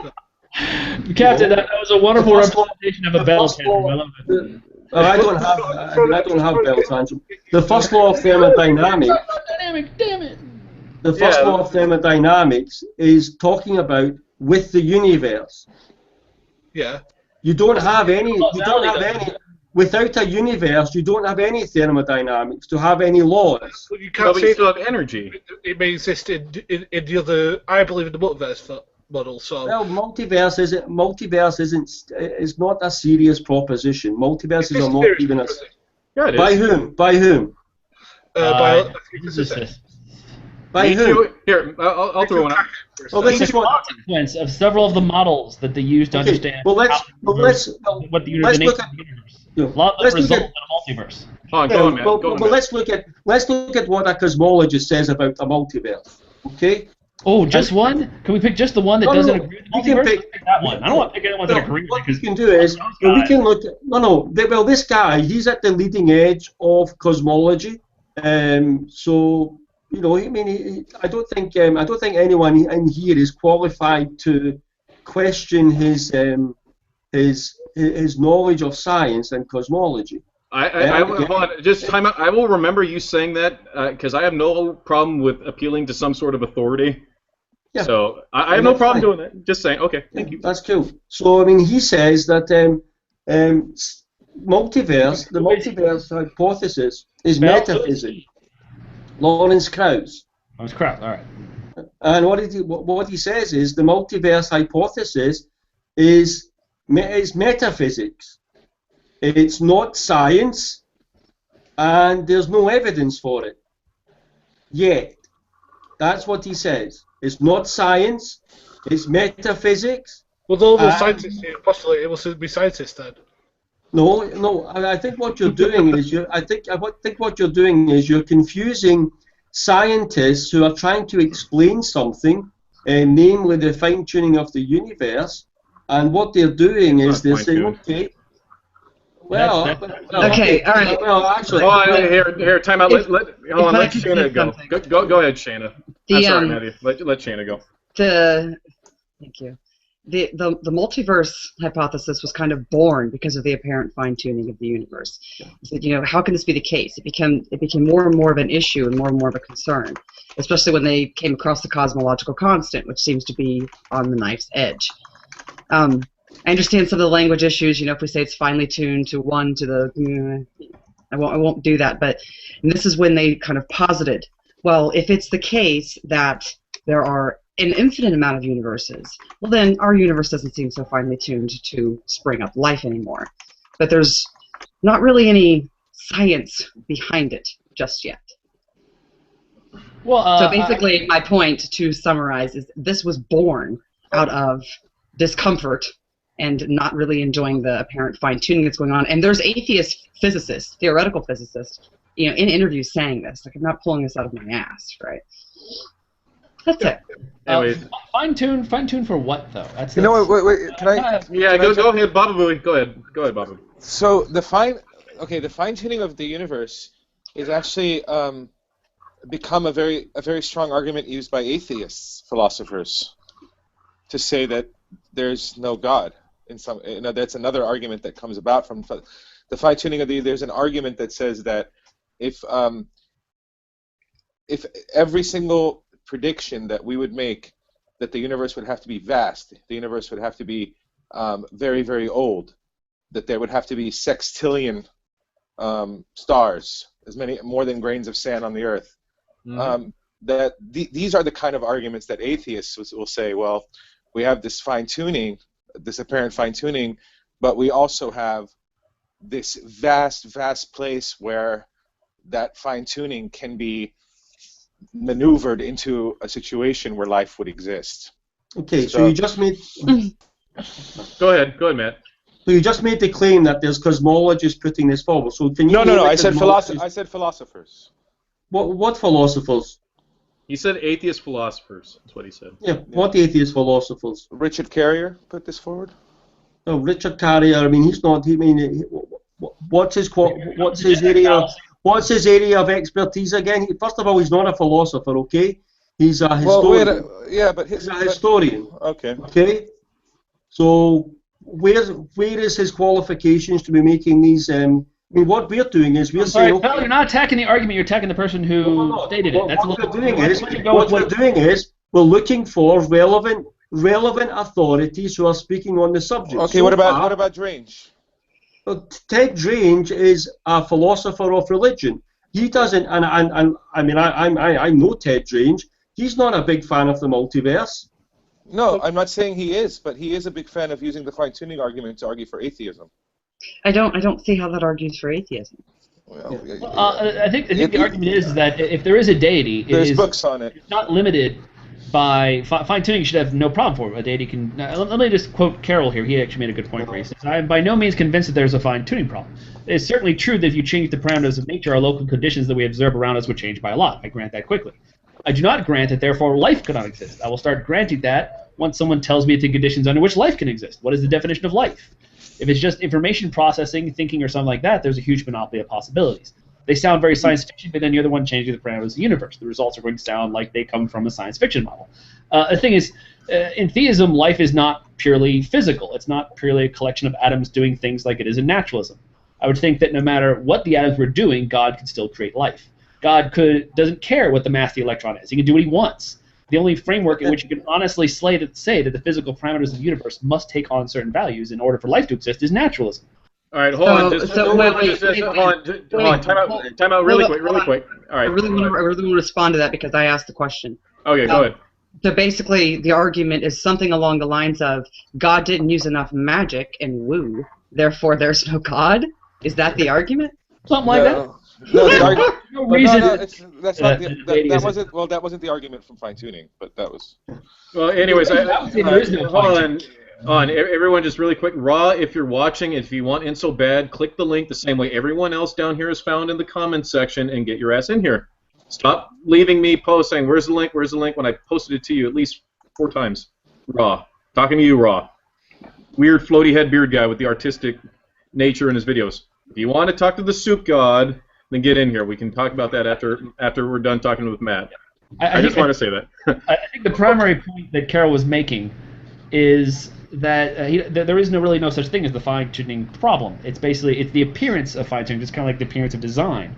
Captain, that was a wonderful representation of a bell tantrum. I don't have bell tantrum. The first law of thermodynamics. Damn it. The first law of thermodynamics is talking about with the universe. Yeah. You don't have any. Without a universe, you don't have any thermodynamics to have any laws. Well, you can't say still have energy. It may exist in the other. I believe in the multiverse model. So. Well, multiverse is not a serious proposition. Multiverses are not even a. Yeah, it is. By whom? By whom? By physicists. By whom? Here, I'll throw one out. Well, this is what consequence of several of the models that they use to understand what the universe. Let's look at a multiverse. Let's look at what a cosmologist says about a multiverse. Okay. Oh, just one? Can we pick just the one that doesn't agree with the multiverse? We can pick that one. I don't want to pick anyone that agrees. What we can do is we can look at well, this guy, he's at the leading edge of cosmology, so. I mean, I don't think anyone in here is qualified to question his knowledge of science and cosmology. Hold on, just time out. I will remember you saying that because I have no problem with appealing to some sort of authority. Yeah. So I have no problem doing that. Just saying. Okay, thank you. That's cool. So I mean, he says that the multiverse hypothesis is metaphysics. Lawrence Krauss. Lawrence Krauss, all right. And what he says is the multiverse hypothesis is metaphysics. It's not science, and there's no evidence for it yet. That's what he says. It's not science. It's metaphysics. Well, all the scientists postulate it will be scientists then. No. I think what you're doing is you're confusing scientists who are trying to explain something, namely the fine-tuning of the universe, and what they're doing is they're saying, okay. Well, okay, all right. Well, actually, here, time out. Let Shana go. Go ahead, Shana. I'm sorry, Maddie. Let Shana go. Thank you. The multiverse hypothesis was kind of born because of the apparent fine-tuning of the universe. So, how can this be the case? It became more and more of an issue and more of a concern, especially when they came across the cosmological constant, which seems to be on the knife's edge. I understand some of the language issues. If we say it's finely tuned to 1 to the, I won't do that. But this is when they kind of posited, well, if it's the case that there are an infinite amount of universes, well then our universe doesn't seem so finely tuned to spring up life anymore. But there's not really any science behind it just yet. Well, so basically my point to summarize is this was born out of discomfort and not really enjoying the apparent fine-tuning that's going on. And there's atheist physicists, theoretical physicists, in interviews saying this. Like, I'm not pulling this out of my ass, right? That's it. Fine-tune for what, though? Wait, can I? Yeah, go ahead, Baba Booey. Go ahead, Baba Booey. So the fine-tuning of the universe is actually become a very strong argument used by atheists, philosophers, to say that there's no God. In some, that's another argument that comes about from the fine-tuning of the. There's an argument that says that if every single prediction that we would make that the universe would have to be vast, the universe would have to be very, very old, that there would have to be sextillion stars, more than grains of sand on the Earth. Mm-hmm. These are the kind of arguments that atheists will say, well, we have this fine-tuning, this apparent fine-tuning, but we also have this vast, vast place where that fine-tuning can be maneuvered into a situation where life would exist. Okay, so you just made... Go ahead, Matt. So you just made the claim that there's cosmologists putting this forward. So can you? No. I said philosophers. What philosophers? He said atheist philosophers. That's what he said. Yeah. What atheist philosophers? Richard Carrier put this forward. No, Richard Carrier. I mean, he's not. What's his area? What's his area of expertise again? First of all, he's not a philosopher. Okay, he's a historian. He's a historian. Okay. Okay. So where is his qualifications to be making these? I mean, what we're doing is we're saying. Okay, you're not attacking the argument. You're attacking the person who stated it. What we're doing is we're looking for relevant authorities who are speaking on the subject. Okay. What about Drange? Ted Drange is a philosopher of religion. He doesn't, and I mean, I know Ted Drange. He's not a big fan of the multiverse. No, I'm not saying he is, but he is a big fan of using the fine-tuning argument to argue for atheism. I don't see how that argues for atheism. Well, I think the argument is that if there is a deity, there's books on it. It's not limited by fine-tuning. You should have no problem for it. A deity can. Let me just quote Carroll here. He actually made a good point where he says, "I am by no means convinced that there's a fine-tuning problem. It is certainly true that if you change the parameters of nature, our local conditions that we observe around us would change by a lot. I grant that quickly. I do not grant that therefore life could not exist. I will start granting that once someone tells me the conditions under which life can exist. What is the definition of life? If it's just information processing, thinking, or something like that, there's a huge monopoly of possibilities. They sound very science fiction, but then you're the one changing the parameters of the universe. The results are going to sound like they come from a science fiction model. The thing is, in theism, life is not purely physical. It's not purely a collection of atoms doing things like it is in naturalism. I would think that no matter what the atoms were doing, God could still create life. God doesn't care what the mass of the electron is. He can do what he wants. The only framework in which you can honestly say that the physical parameters of the universe must take on certain values in order for life to exist is naturalism. All right, hold on. Hold on. Time out really quick. All right. I really want to respond to that because I asked the question. Okay, go ahead. So basically, the argument is something along the lines of God didn't use enough magic and woo, therefore there's no God? Is that the argument? Something like that. No, no reason. That wasn't the argument from fine-tuning, but that was. Well, anyways, hold on. Everyone, just really quick. Raw, if you're watching, if you want in so bad, click the link the same way everyone else down here is found in the comments section and get your ass in here. Stop leaving me post saying, where's the link, when I posted it to you at least 4 times. Raw. Talking to you, Raw. Weird floaty head beard guy with the artistic nature in his videos. If you want to talk to the soup god, then get in here. We can talk about that after we're done talking with Matt. I just want to say that. I think the primary point that Carroll was making is that there is really no such thing as the fine-tuning problem. It's the appearance of fine-tuning, just kind of like the appearance of design.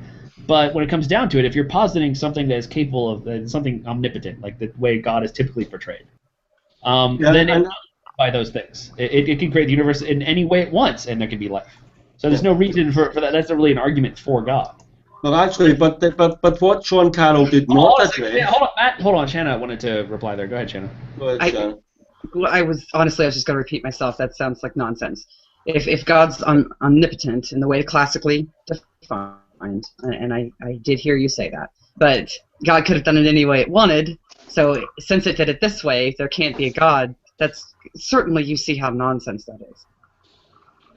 But when it comes down to it, if you're positing something that is capable of something omnipotent, like the way God is typically portrayed, then it's by those things. It can create the universe in any way it wants, and there can be life. So there's no reason for that. That's not really an argument for God. Well, actually, but what Sean Carroll did not address. Hold on, Matt. Hold on, Shanna wanted to reply there. Go ahead, Shanna. Go ahead, Shanna. I was just going to repeat myself. That sounds like nonsense. If God's omnipotent in the way classically defined, and I did hear you say that, but God could have done it any way it wanted. So since it did it this way, there can't be a God. That's certainly, you see how nonsense that is.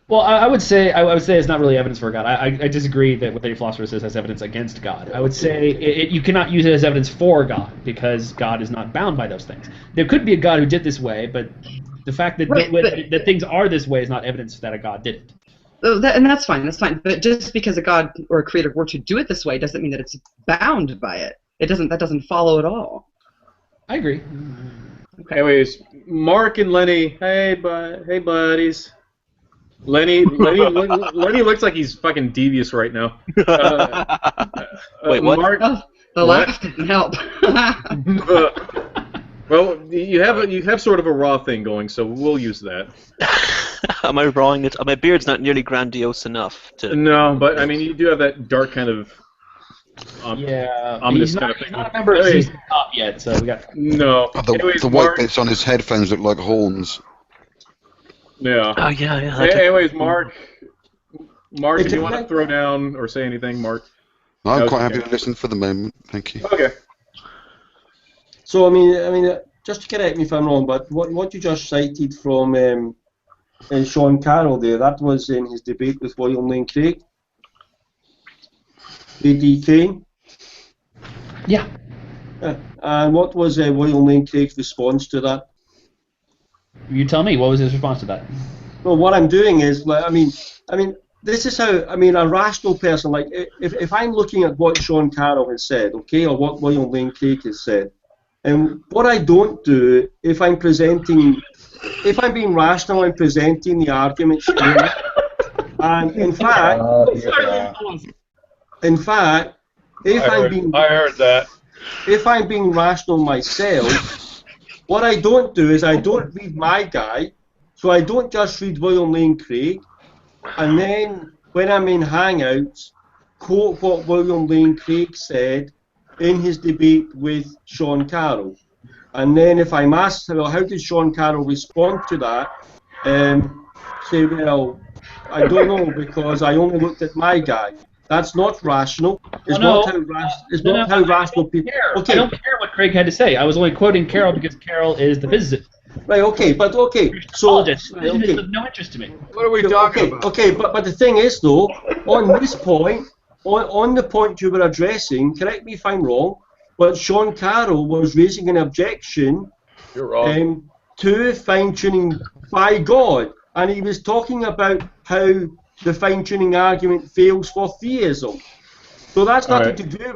Well, I would say it's not really evidence for God. I disagree that what any philosopher says has evidence against God. I would say you cannot use it as evidence for God because God is not bound by those things. There could be a God who did this way, but the fact that that things are this way is not evidence that a God did it. And that's fine. That's fine. But just because a God or a creator were to do it this way doesn't mean that it's bound by it. That doesn't follow at all. I agree. Okay. Anyways, Mark and Lenny, hey buddies. Lenny looks like he's fucking devious right now. Wait, what? Mark, The laugh didn't help. well, you have sort of a raw thing going, so we'll use that. Am I wrong? My beard's not nearly grandiose enough to. No, but I mean, you do have that dark kind of. Ominous he's kind of he's thing. not a member of Season Top yet, so we got. No. The white bits on his headphones look like horns. Yeah. Oh yeah. Anyways, Mark, do you want to throw down or say anything, Mark? No, I'm quite happy to listen for the moment. Thank you. Okay. So I mean, just to correct me if I'm wrong, but what you just cited from Sean Carroll there, that was in his debate with William Lane Craig. A.D. Kane. Yeah. And what was William Lane Craig's response to that? You tell me. What was his response to that? Well, what I'm doing is, like, I mean, this is how, I mean, a rational person, like, if I'm looking at what Sean Carroll has said, okay, or what William Lane Craig has said, and what I don't do, if I'm being rational, I'm presenting the arguments clearly. And in fact, if I'm being rational myself, what I don't do is I don't read my guy, so I don't just read William Lane Craig, and then when I'm in Hangouts, quote what William Lane Craig said in his debate with Sean Carroll. And then if I'm asked, well, how did Sean Carroll respond to that, say, well, I don't know because I only looked at my guy. That's not rational. It's not how rational people. Okay. I don't care what Craig had to say. I was only quoting Carroll because Carroll is the physicist. Right. Okay. But okay. So okay. It's of no interest to me. What are we talking about? Okay. But the thing is, though, on this point, on the point you were addressing, correct me if I'm wrong, but Sean Carroll was raising an objection. You're wrong. To fine-tuning by God, and he was talking about how the fine-tuning argument fails for theism. So that's nothing to do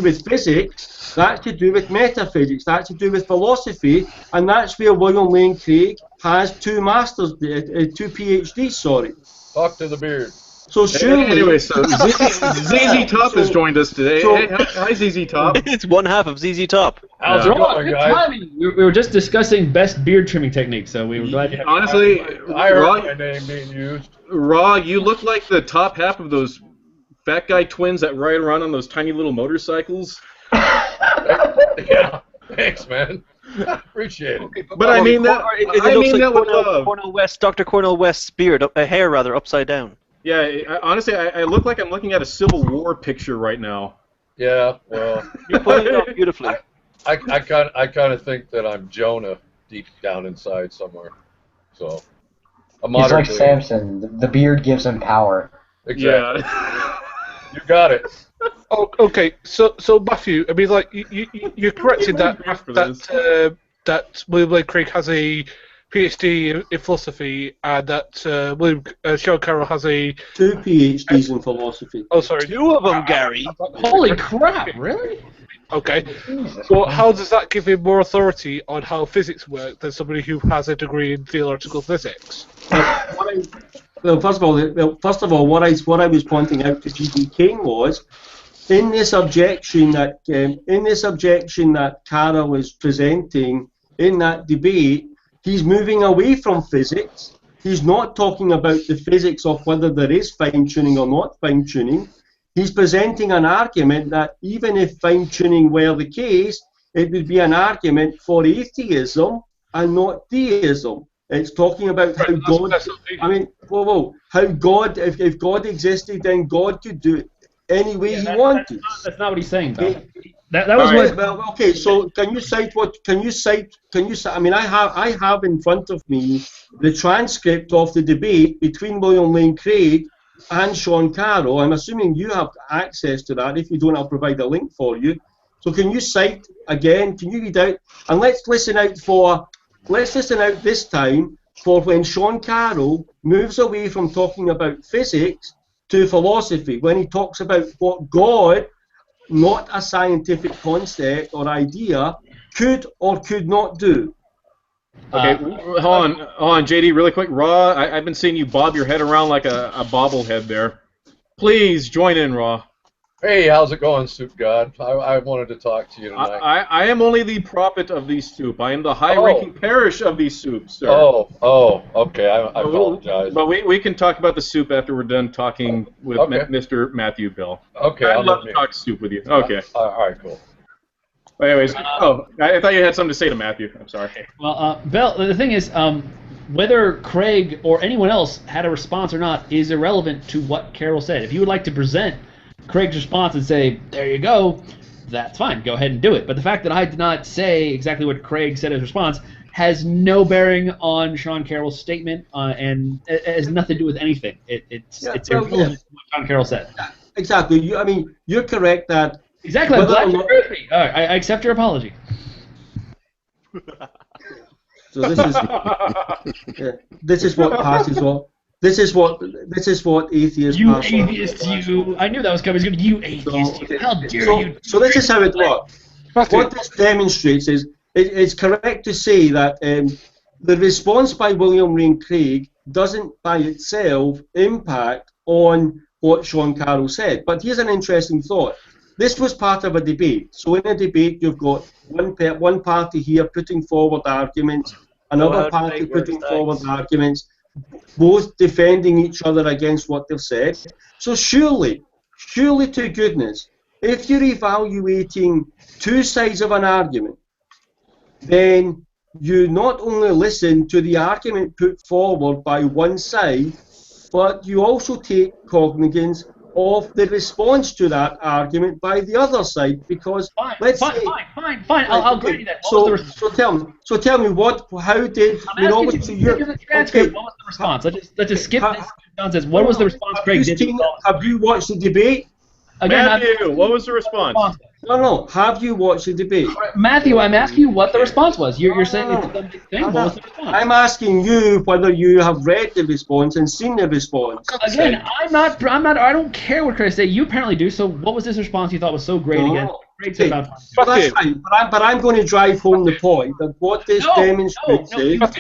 with physics. That's to do with metaphysics. That's to do with philosophy, and that's where William Lane Craig has two PhDs. Sorry. Talk to the beard. So surely. Anyway, so ZZ Top has joined us today. Hey, hi ZZ Top. It's one half of ZZ Top. How's it going, good timing. We were just discussing best beard trimming techniques, so we were glad to have. Honestly, I heard my name being used. Raw, you look like the top half of those fat guy twins that ride around on those tiny little motorcycles. Yeah, thanks, man. Appreciate it. But I mean that. I mean that with love. Dr. Cornel West's beard, hair rather, upside down. Yeah, honestly, I look like I'm looking at a Civil War picture right now. Yeah, well, you put it off beautifully. I kind of think that I'm Jonah deep down inside somewhere. So he's like Samson. The beard gives him power. Exactly. Yeah. You got it. Oh, okay. So Matthew, I mean, like you're correcting that William Lane Craig has a PhD in philosophy, and that Sean Carroll has two PhDs in philosophy. Oh, sorry, 2 of them, Gary. Holy crap! Really? Okay. Well, how does that give him more authority on how physics work than somebody who has a degree in theoretical physics? Well, first of all, what I was pointing out to G.D. Kane was in this objection that Carroll is presenting in that debate. He's moving away from physics. He's not talking about the physics of whether there is fine-tuning or not fine-tuning. He's presenting an argument that even if fine-tuning were the case, it would be an argument for atheism and not theism. It's talking about how God. I mean, how God, if God existed, then God could do it any way He wanted. That's not what he's saying, though. That was right. Well, okay. So can you cite? I mean, I have in front of me the transcript of the debate between William Lane Craig and Sean Carroll. I'm assuming you have access to that. If you don't, I'll provide a link for you. So can you cite again? Can you read out? And let's listen out this time for when Sean Carroll moves away from talking about physics to philosophy, when he talks about what God, not a scientific concept or idea, could or could not do. Okay, hold on, JD, really quick. Raw, I've been seeing you bob your head around like a bobblehead there. Please join in, Raw. Hey, how's it going, Soup God? I wanted to talk to you tonight. I am only the prophet of these soup. I am the high-ranking parish of these soups, sir. Oh, okay. I apologize. But we can talk about the soup after we're done talking with Mr. Matthew Bell. Okay, I'd love to talk soup with you. Okay. All right, cool. Anyways, I thought you had something to say to Matthew. I'm sorry. Well, Bell, the thing is, whether Craig or anyone else had a response or not is irrelevant to what Carol said. If you would like to present Craig's response and say, there you go, that's fine. Go ahead and do it. But the fact that I did not say exactly what Craig said as response has no bearing on Sean Carroll's statement, and it has nothing to do with anything. It's irrelevant to what Sean Carroll said. Exactly. You're correct that... Exactly. I'm glad you agree with me. All right, I accept your apology. So this is what passes on. This is what atheists. You atheist, you! I knew that was coming. You atheist, you! How dare you! So this is how it works. What this demonstrates is it's correct to say that the response by William Lane Craig doesn't by itself impact on what Sean Carroll said. But here's an interesting thought. This was part of a debate. So in a debate, you've got one party here putting forward arguments, another party putting forward arguments, both defending each other against what they've said. So surely to goodness, if you're evaluating two sides of an argument, then you not only listen to the argument put forward by one side, but you also take cognizance of the response to that argument by the other side, because fine. I'll grant you that. So tell me, how did you know? What was the response? Let's just skip this nonsense. What was the response, Craig? Have you watched the debate? Again, Matthew, what was the response? No. Have you watched the debate? Matthew, I'm asking you what the response was. You're saying it's a big thing. What was the response? I'm asking you whether you have read the response and seen the response. Again, I'm not. I don't care what Craig said. You apparently do. So, what was this response you thought was so great against Craig said about? That's fine. But I'm going to drive home the point that what this demonstrates is. What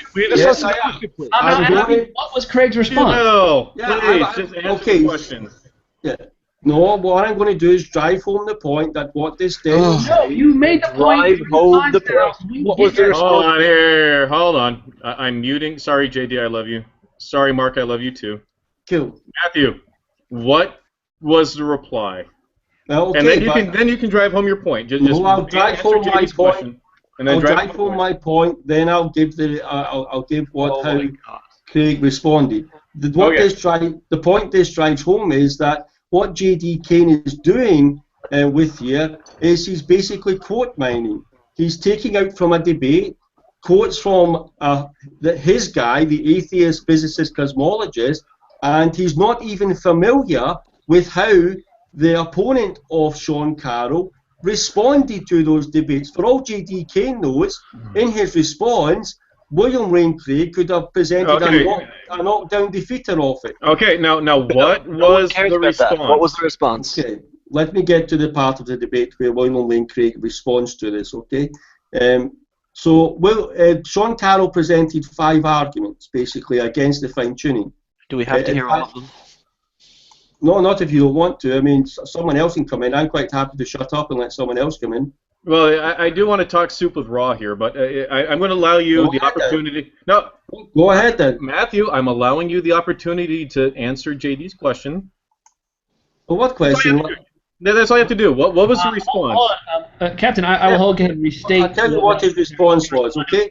was Craig's response? Please, just answer the question. Yeah. No, what I'm going to do is drive home the point that what this demonstrates... No, you made the point. Drive home the point. What was the response? Hold on here. Hold on. I'm muting. Sorry, JD, I love you. Sorry, Mark, I love you too. Cool. Matthew, what was the reply? Well, okay, and then you can drive home your point. I'll drive home my point. And then I'll drive home my point. Then I'll give how Craig responded. The point this drives home is that what J.D. Kane is doing with here is he's basically quote mining. He's taking out from a debate quotes from his guy, the atheist physicist cosmologist, and he's not even familiar with how the opponent of Sean Carroll responded to those debates. For all J.D. Kane knows, in his response, William Lane Craig could have presented a knockdown defeater of it. Okay, now what was the response? What was the response? Okay, let me get to the part of the debate where William Lane Craig responds to this, okay? Sean Carroll presented 5 arguments, basically, against the fine-tuning. Do we have to hear all of them? No, not if you don't want to. I mean, someone else can come in. I'm quite happy to shut up and let someone else come in. Well, I do want to talk soup with Raw here, but I'm going to allow you the opportunity. No, go ahead then, Matthew. I'm allowing you the opportunity to answer JD's question. Well, what question? That's all you have to do. What was the response? Captain, I will go ahead and restate. I'll tell you what his response was, okay?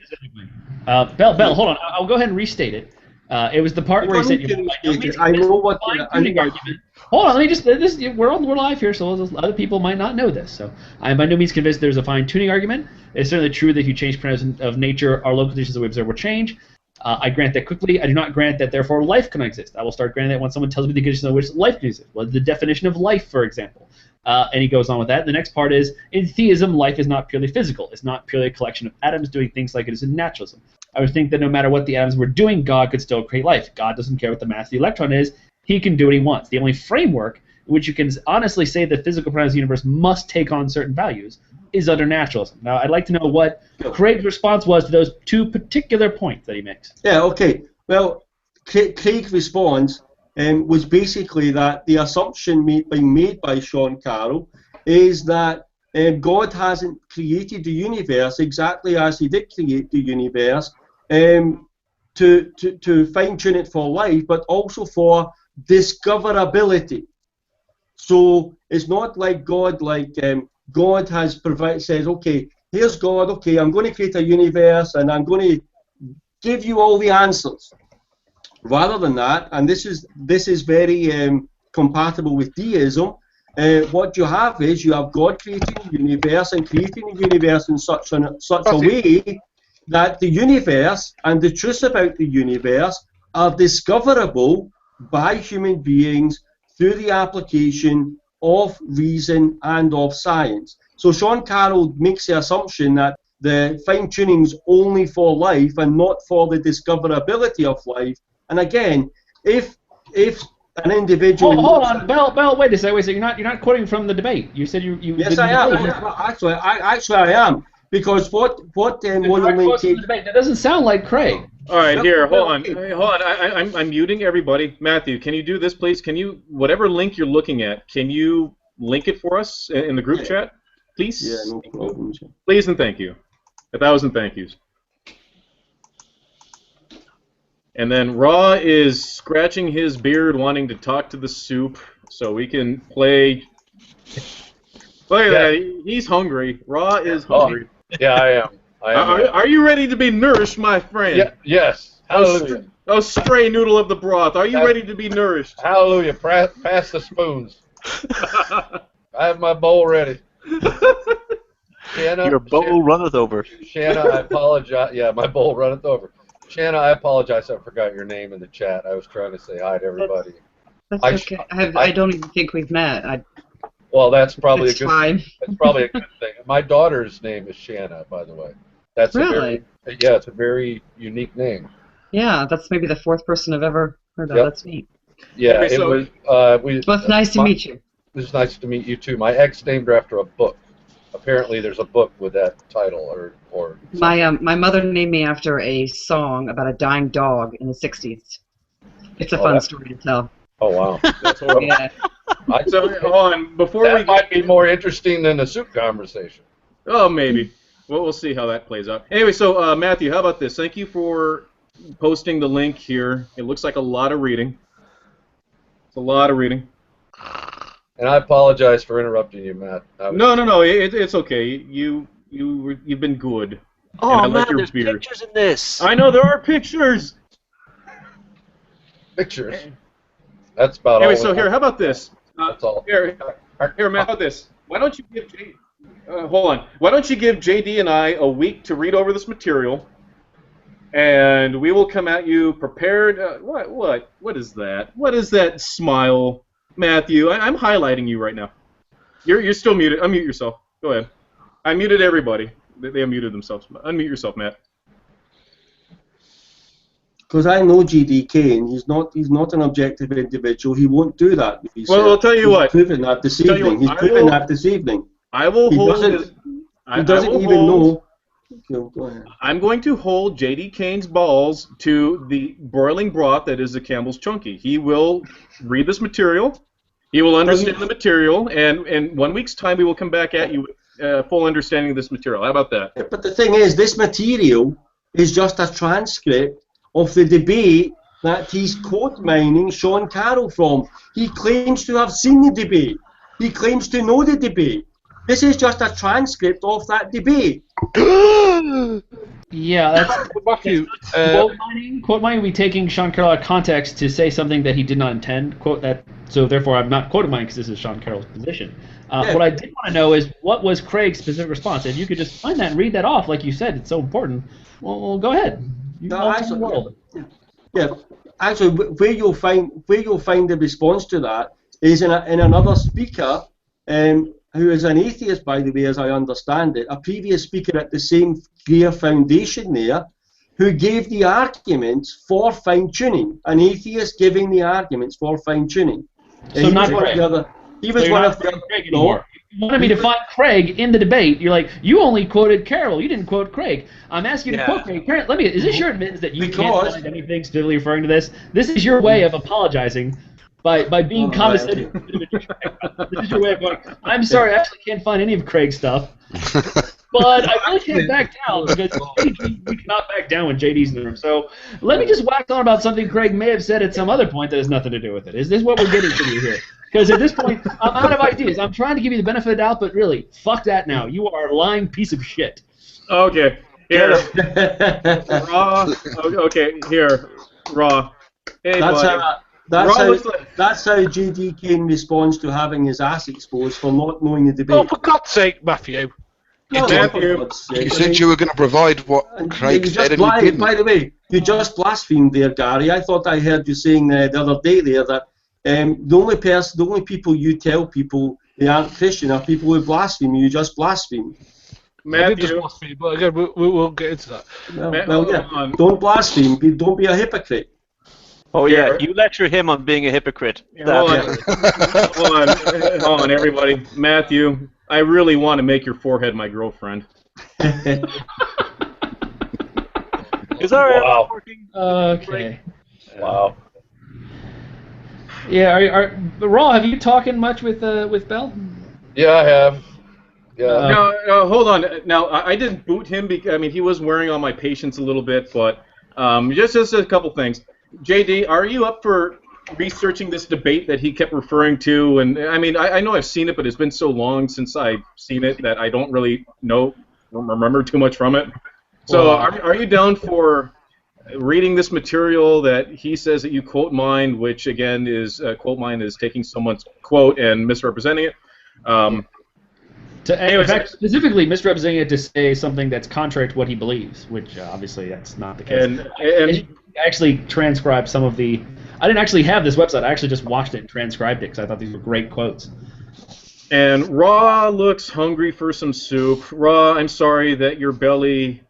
Bell, hold on. I'll go ahead and restate it. It was the part where he said, I know what Hold on, let me just. We're live here, so other people might not know this. So I'm by no means convinced there's a fine-tuning argument. It's certainly true that if you change parameters of nature, our local conditions that we observe will change. I grant that quickly. I do not grant that, therefore, life can exist. I will start granting that when someone tells me the conditions in which life can exist. What is the definition of life, for example? And he goes on with that. The next part is, in theism, life is not purely physical. It's not purely a collection of atoms doing things like it is in naturalism. I would think that no matter what the atoms were doing, God could still create life. God doesn't care what the mass of the electron is. He can do what he wants. The only framework which you can honestly say the physical parameters of the universe must take on certain values, is under naturalism. Now, I'd like to know what Craig's response was to those two particular points that he makes. Yeah, okay. Well, Craig's response was basically that the assumption being made by Sean Carroll is that God hasn't created the universe exactly as he did create the universe to fine-tune it for life, but also for discoverability. So it's not like God, God has says, okay, here's God, okay, I'm going to create a universe and I'm going to give you all the answers. Rather than that, and this is very compatible with deism, what you have is you have God creating the universe and creating the universe in such a way that the universe and the truths about the universe are discoverable by human beings through the application of reason and of science. So Sean Carroll makes the assumption that the fine-tuning is only for life and not for the discoverability of life. And again, if an individual... Hold on, Bell, wait a second. You're not quoting from the debate. You said you Yes, I am. Actually, I am. Because what that doesn't sound like Craig. All right, here, hold on. I'm muting everybody. Matthew, can you do this, please? Can you, whatever link you're looking at, can you link it for us in the group chat, please? Yeah, no problem. Please and thank you. 1,000 thank yous. And then Raw is scratching his beard, wanting to talk to the soup, so we can play. Look at that. He's hungry. Raw is hungry. Yeah, I am. Are you ready to be nourished, my friend? Yeah, yes. Hallelujah. Oh, stray noodle of the broth. Are you ready to be nourished? Hallelujah. Pass the spoons. I have my bowl ready. Shanna, Your bowl runneth over. Shanna, I apologize. Yeah, my bowl runneth over. Shanna, I apologize. I forgot your name in the chat. I was trying to say hi to everybody. That's okay. I don't even think we've met. Well, that's probably it's fine. That's probably a good thing. My daughter's name is Shanna, by the way. That's really? It's a very unique name. Yeah, that's maybe the fourth person I've ever heard of. Yep. That's neat. Yeah, it was. It's nice to meet you. It was nice to meet you too. My ex named her after a book. Apparently, there's a book with that title, or. My mother named me after a song about a dying dog in the '60s. It's a fun story to tell. Oh wow! That's horrible. Yeah. So hold on, that might be more interesting than the soup conversation. Oh, maybe. Well, we'll see how that plays out. Anyway, so Matthew, how about this? Thank you for posting the link here. It looks like a lot of reading. It's a lot of reading. And I apologize for interrupting you, Matt. No. It's okay. You've been good. Oh man, there's pictures in this. I know there are pictures. Pictures. That's about all. Anyway, so here, how about this? That's all. Here, Matt, how about this? Why don't you give hold on. Why don't you give JD and I a week to read over this material, and we will come at you prepared. What is that? What is that smile, Matthew? I'm highlighting you right now. You're still muted. Unmute yourself. Go ahead. I muted everybody. They unmuted themselves. Unmute yourself, Matt. Because I know G.D. Kane, he's not an objective individual. He won't do that. Well, I'll tell you what. He's proven that this evening. He's proven that this evening. I will hold. He doesn't even know. Go ahead. I'm going to hold J.D. Kane's balls to the boiling broth that is the Campbell's Chunky. He will read this material. He will understand the material, and in 1 week's time, we will come back at you with full understanding of this material. How about that? But the thing is, this material is just a transcript of the debate that he's quote mining Sean Carroll from. He claims to have seen the debate. He claims to know the debate. This is just a transcript of that debate. Yeah, that's quote mining would be taking Sean Carroll out of context to say something that he did not intend. Quote that. So therefore, I'm not quoting mining because this is Sean Carroll's position. What I did want to know is what was Craig's specific response. If you could just find that and read that off, like you said, it's so important. Well go ahead. Actually, where you'll find the response to that is in another speaker, who is an atheist, by the way, as I understand it, a previous speaker at the same Greer Foundation there, who gave the arguments for fine-tuning, an atheist giving the arguments for fine-tuning. So not Craig. He was one of the Craig anymore. You wanted me to find Craig in the debate. You're like, you only quoted Carroll. You didn't quote Craig. I'm asking you to quote Craig. Is this your admittance that you can't find anything specifically referring to this? This is your way of apologizing by being condescending. This is your way of going, I'm sorry, I actually can't find any of Craig's stuff. But I really can't back down because we cannot back down when JD's in the room. So let me just wax on about something Craig may have said at some other point that has nothing to do with it. Is this what we're getting to here? Because at this point, I'm out of ideas. I'm trying to give you the benefit of the doubt, but really, fuck that now. You are a lying piece of shit. Okay, here. Raw. Okay, here. Raw. Hey, that's buddy. how JD Kane responds to having his ass exposed for not knowing the debate. Oh, for God's sake, Matthew. Matthew. You said you were going to provide what Craig said, and you didn't. By the way, you just blasphemed there, Gary. I thought I heard you saying the other day there that the only people you tell people they aren't Christian are people who blaspheme. You just blaspheme. Matthew. But again, we'll get into that. Well, don't blaspheme. Don't be a hypocrite. Oh yeah, you lecture him on being a hypocrite. Hold on, everybody. Matthew, I really want to make your forehead my girlfriend. Is our Wow. working? Okay. Wow. Yeah, Raw, have you talking much with Bell? Yeah, I have. Yeah. No, hold on. Now, I didn't boot him because he was wearing on my patience a little bit, but just a couple things. JD, are you up for researching this debate that he kept referring to? And I know I've seen it, but it's been so long since I've seen it that I don't really remember too much from it. So, are you down for reading this material that he says that you quote mined, which again is quote mine is taking someone's quote and misrepresenting it? In fact, specifically misrepresenting it to say something that's contrary to what he believes, which obviously that's not the case. And he actually transcribed some of the. I didn't actually have this website. I actually just watched it and transcribed it because I thought these were great quotes. And Raw looks hungry for some soup. Raw, I'm sorry that your belly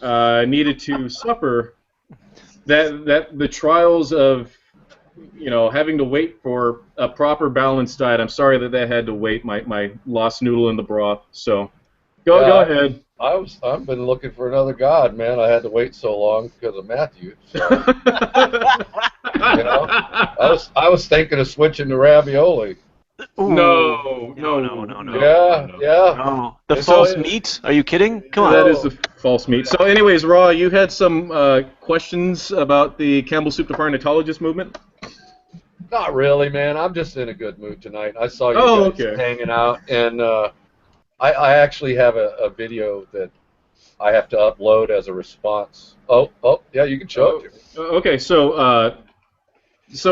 needed to suffer that the trials of having to wait for a proper balanced diet. I'm sorry that had to wait. My lost noodle in the broth. So go ahead. I've been looking for another god, man. I had to wait so long because of Matthew. So. I was thinking of switching to ravioli. No. Yeah. No. The false meat? Are you kidding? Come on. That is the false meat. So, anyways, Raw, you had some questions about the Campbell Soup to Farnatologist movement? Not really, man. I'm just in a good mood tonight. I saw you guys hanging out, and I actually have a video that I have to upload as a response. Oh, yeah, you can show it to me. Okay, so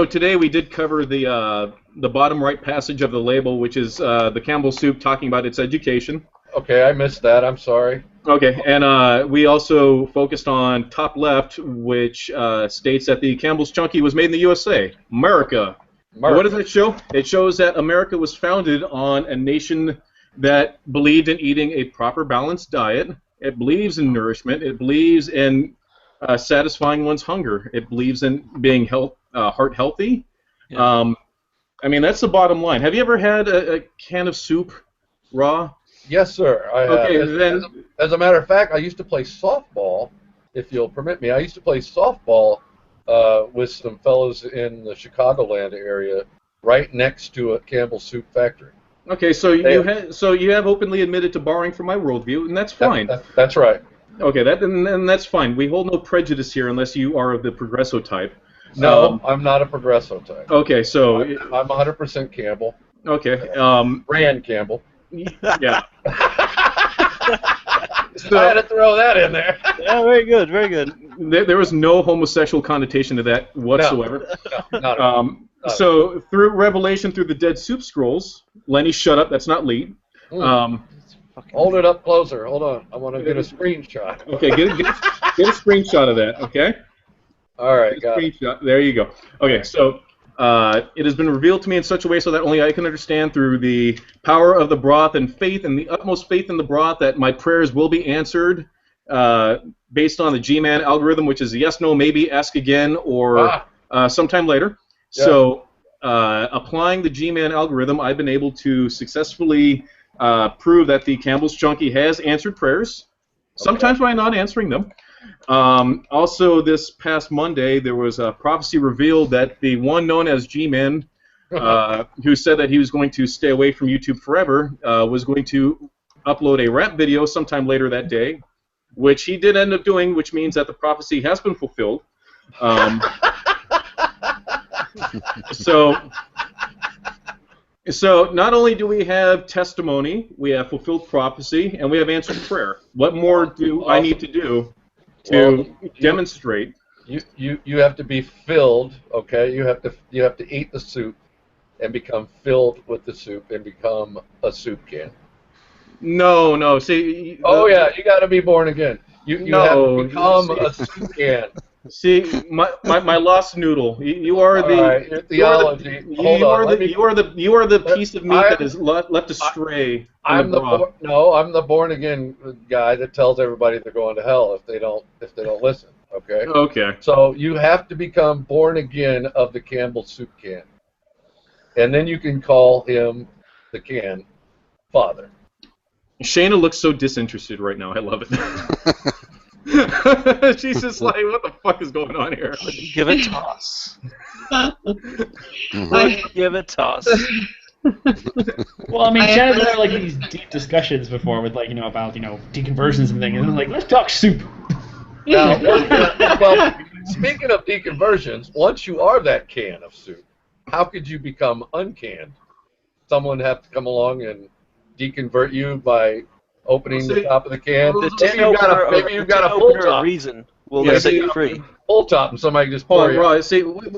today we did cover the bottom right passage of the label, which is the Campbell Soup talking about its education. Okay, I missed that. I'm sorry. Okay, and we also focused on top left, which states that the Campbell's Chunky was made in the USA, America. What does it show? It shows that America was founded on a nation that believed in eating a proper balanced diet. It believes in nourishment. It believes in satisfying one's hunger. It believes in being heart healthy. Yeah. That's the bottom line. Have you ever had a can of soup raw? Yes, sir. I have. Okay, as a matter of fact, I used to play softball, if you'll permit me. I used to play softball with some fellows in the Chicagoland area, right next to a Campbell Soup factory. Okay, so you have openly admitted to borrowing from my worldview, and that's fine. That's right. Okay, and that's fine. We hold no prejudice here unless you are of the Progresso type. No, I'm not a Progresso type. Okay, so I'm 100% Campbell. Okay. Brand Campbell. Yeah. So, I had to throw that in there. Yeah, very good, very good. There was no homosexual connotation to that whatsoever. No, not at all. So through revelation through the Dead Soup Scrolls, Lenny, shut up. That's not Lee. Hold it up closer. Hold on. I want to get a screenshot. Okay, get a screenshot of that. Okay. All right, got it. There you go. Okay, so it has been revealed to me in such a way so that only I can understand through the power of the broth and faith and the utmost faith in the broth that my prayers will be answered based on the G-Man algorithm, which is yes, no, maybe, ask again, or sometime later. Yeah. So applying the G-Man algorithm, I've been able to successfully prove that the Campbell's Chunky has answered prayers, sometimes by not answering them. Also, this past Monday, there was a prophecy revealed that the one known as G-Man, who said that he was going to stay away from YouTube forever, was going to upload a rap video sometime later that day, which he did end up doing, which means that the prophecy has been fulfilled. So not only do we have testimony, we have fulfilled prophecy, and we have answered prayer. What more do I need to do to demonstrate? You have to be filled, okay? You have to eat the soup and become filled with the soup and become a soup can. No. See. Yeah, you got to be born again. You have to become a soup can. See, my lost noodle. You are the your theology. You are the piece of meat that is left astray. I'm the born again guy that tells everybody they're going to hell if they don't listen. Okay. Okay. So you have to become born again of the Campbell soup can, and then you can call him the can Father. Shayna looks so disinterested right now. I love it. She's just like, what the fuck is going on here? Give it a toss. Give it a toss. Well, I mean, Chad had like these deep discussions before with about deconversions and things, and like, let's talk soup. Now, well, speaking of deconversions, once you are that can of soup, how could you become uncanned? Someone have to come along and deconvert you by opening the top of the can. Maybe you've got a full top. Reason will set you free. Full top, and somebody just pour you. Right, see, what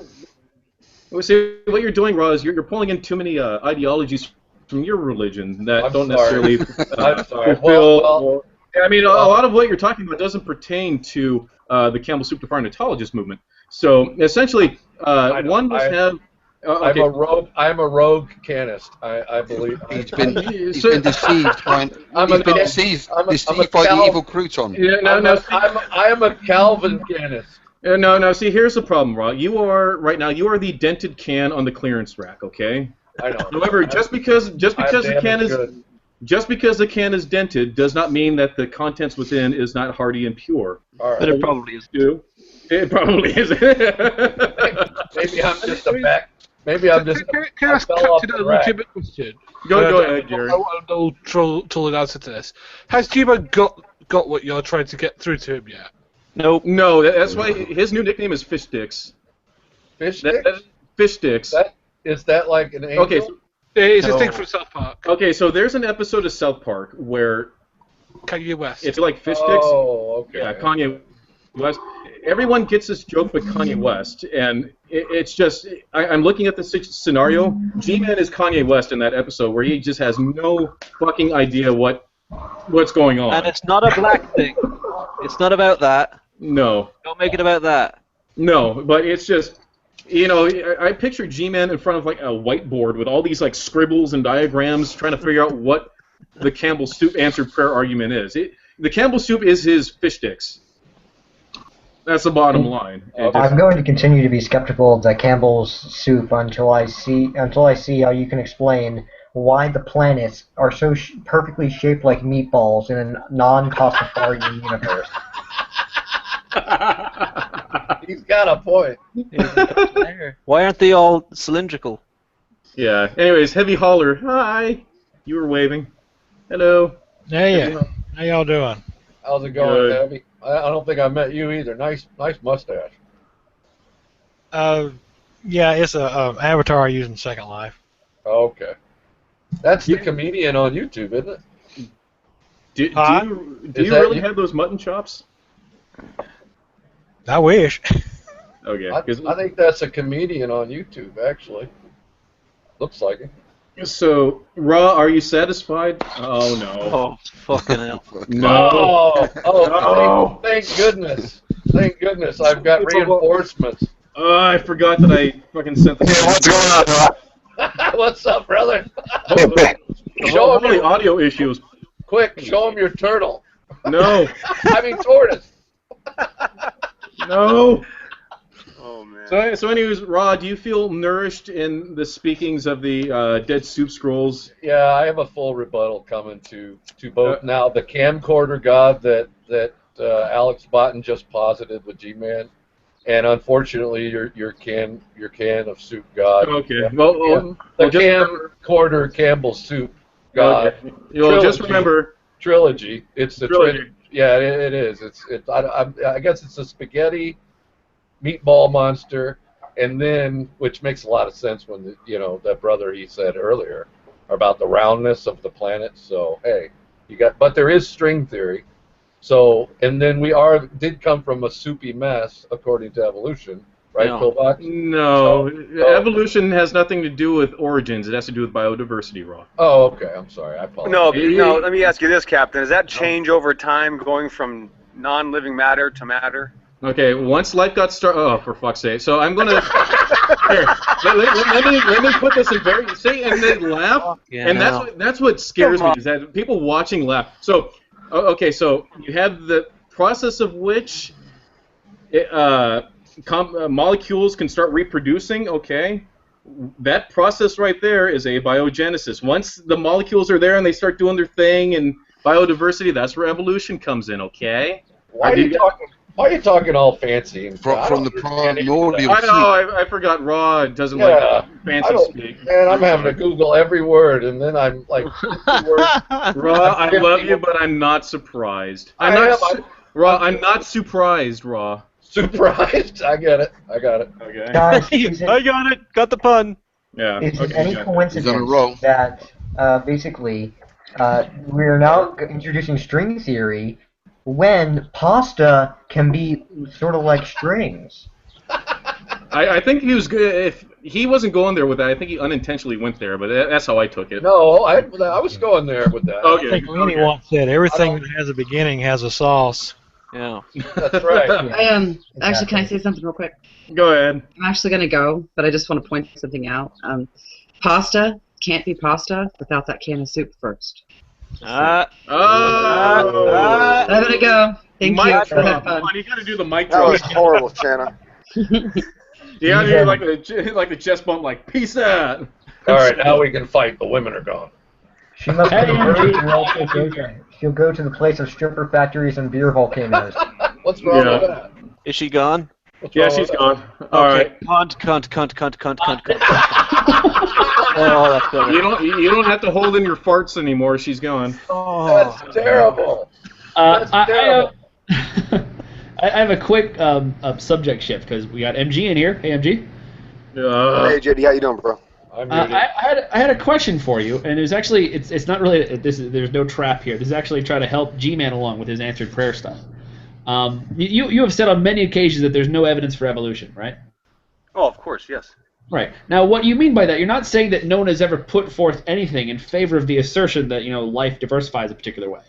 you're doing, Raw, is you're pulling in too many ideologies from your religion that don't necessarily fulfill. I mean, a lot of what you're talking about doesn't pertain to the Campbell Soup Department Apologist movement. So essentially, one must have. I'm a rogue canist. I believe. He's been deceived by the evil crouton. Yeah, I am a Calvin canist. No. See, here's the problem, Rob. You are the dented can on the clearance rack. Okay. I know. However, just because the can is dented does not mean that the contents within is not hearty and pure. All right. But it probably is. It probably is. Maybe I'm just a back. Maybe I'm just. Can I ask Captain a legitimate question? Go ahead, Jerry. I want a little troll answer to this. Has G-Man got what you're trying to get through to him yet? Nope. No, that's why his new nickname is Fish Sticks. Fish Sticks? Fish Sticks. Is that like an angel? Okay. It's a thing from South Park. Okay, so there's an episode of South Park where Kanye West. It's like Fish Sticks. Oh, okay. Yeah, Kanye West. Everyone gets this joke but Kanye West, and it's just I'm looking at the scenario. G-Man is Kanye West in that episode where he just has no fucking idea what's going on. And it's not a black thing. It's not about that. No. Don't make it about that. No, but it's just, I picture G-Man in front of like a whiteboard with all these like scribbles and diagrams trying to figure out what the Campbell Soup answered prayer argument is. The Campbell Soup is his fish sticks. That's the bottom line. I'm going to continue to be skeptical of the Campbell's Soup until I see how you can explain why the planets are so perfectly shaped like meatballs in a non-Pastafarian universe. He's got a point. Why aren't they all cylindrical? Yeah. Anyways, Heavy Holler. Hi. You were waving. Hello. Hey, how y'all doing? How's it going, Heavy? I don't think I met you either. Nice mustache. Yeah, it's a avatar I use in Second Life. Okay. That's the comedian on YouTube, isn't it? Do you really have those mutton chops? I wish. Okay. I think that's a comedian on YouTube, actually. Looks like it. So, Raw, are you satisfied? Oh, no. Oh, fucking hell. No. Oh, thank goodness. Thank goodness. I've got reinforcements. I forgot that I fucking sent the... Yeah, what's going on, Raw? What's up, brother? Show him the audio issues. Quick, show him your turtle. No. I mean, tortoise. No. Oh, man. man. So anyways, Rod, do you feel nourished in the speakings of the Dead Soup Scrolls? Yeah, I have a full rebuttal coming to both now the camcorder god that Alex Botten just posited with G-Man, and unfortunately your can of soup god. Okay. Well, the camcorder Campbell soup god. Okay. Well, just remember trilogy. It's the trilogy. Yeah, it is. I guess it's a spaghetti meatball monster, and then which makes a lot of sense when that brother he said earlier about the roundness of the planet. So hey, but there is string theory. So and then we did come from a soupy mess according to evolution, right, Pillbox? No, evolution has nothing to do with origins. It has to do with biodiversity, Raw. Oh, okay. I'm sorry. I apologize. No. Let me ask you this, Captain: does that change over time, going from non-living matter to matter? Okay, once life got started. Oh, for fuck's sake! So I'm gonna here. Let me put this in very. See, and they laugh, and that's what scares me is that people watching laugh. So, okay, so you have the process of which molecules can start reproducing. Okay, that process right there is abiogenesis. Once the molecules are there and they start doing their thing and biodiversity, that's where evolution comes in. Okay. Why are you talking all fancy? From the primordial I know, I forgot Raw doesn't like fancy speak. Man, I'm having to Google every word, and then I'm like, Raw, I love you, but I'm not surprised. I'm not surprised, Raw. Surprised? I get it. Okay. Guys, I got it. Got the pun. Yeah. Is it any coincidence that basically we're now introducing string theory when pasta can be sort of like strings? I think he was good. If he wasn't going there with that, I think he unintentionally went there, but that's how I took it. No, I was going there with that. Okay. I think Lenny once said everything that has a beginning has a sauce. Yeah. That's right. Actually, can I say something real quick? Go ahead. I'm actually going to go, but I just want to point something out. Pasta can't be pasta without that can of soup first. I'm gonna go. Thank you. You gotta do the mic drop. That was horrible, Shanna. You gotta do like the chest bump, like peace out. All right, now we can fight. The women are gone. She must be She'll go to the place of stripper factories and beer volcanoes. What's wrong with that? Is she gone? Yeah, she's gone. All right. Cunt. Oh, that's better. You don't have to hold in your farts anymore. She's gone. Oh, that's terrible. That's terrible. I have a quick subject shift because we got MG in here. Hey, MG. Hey, JD, how you doing, bro? I had a question for you, and it's actually it's not really there's no trap here. This is actually trying to help G-Man along with his answered prayer stuff. You have said on many occasions that there's no evidence for evolution, right? Oh, of course, yes. Right. Now, what you mean by that, you're not saying that no one has ever put forth anything in favor of the assertion that, life diversifies a particular way.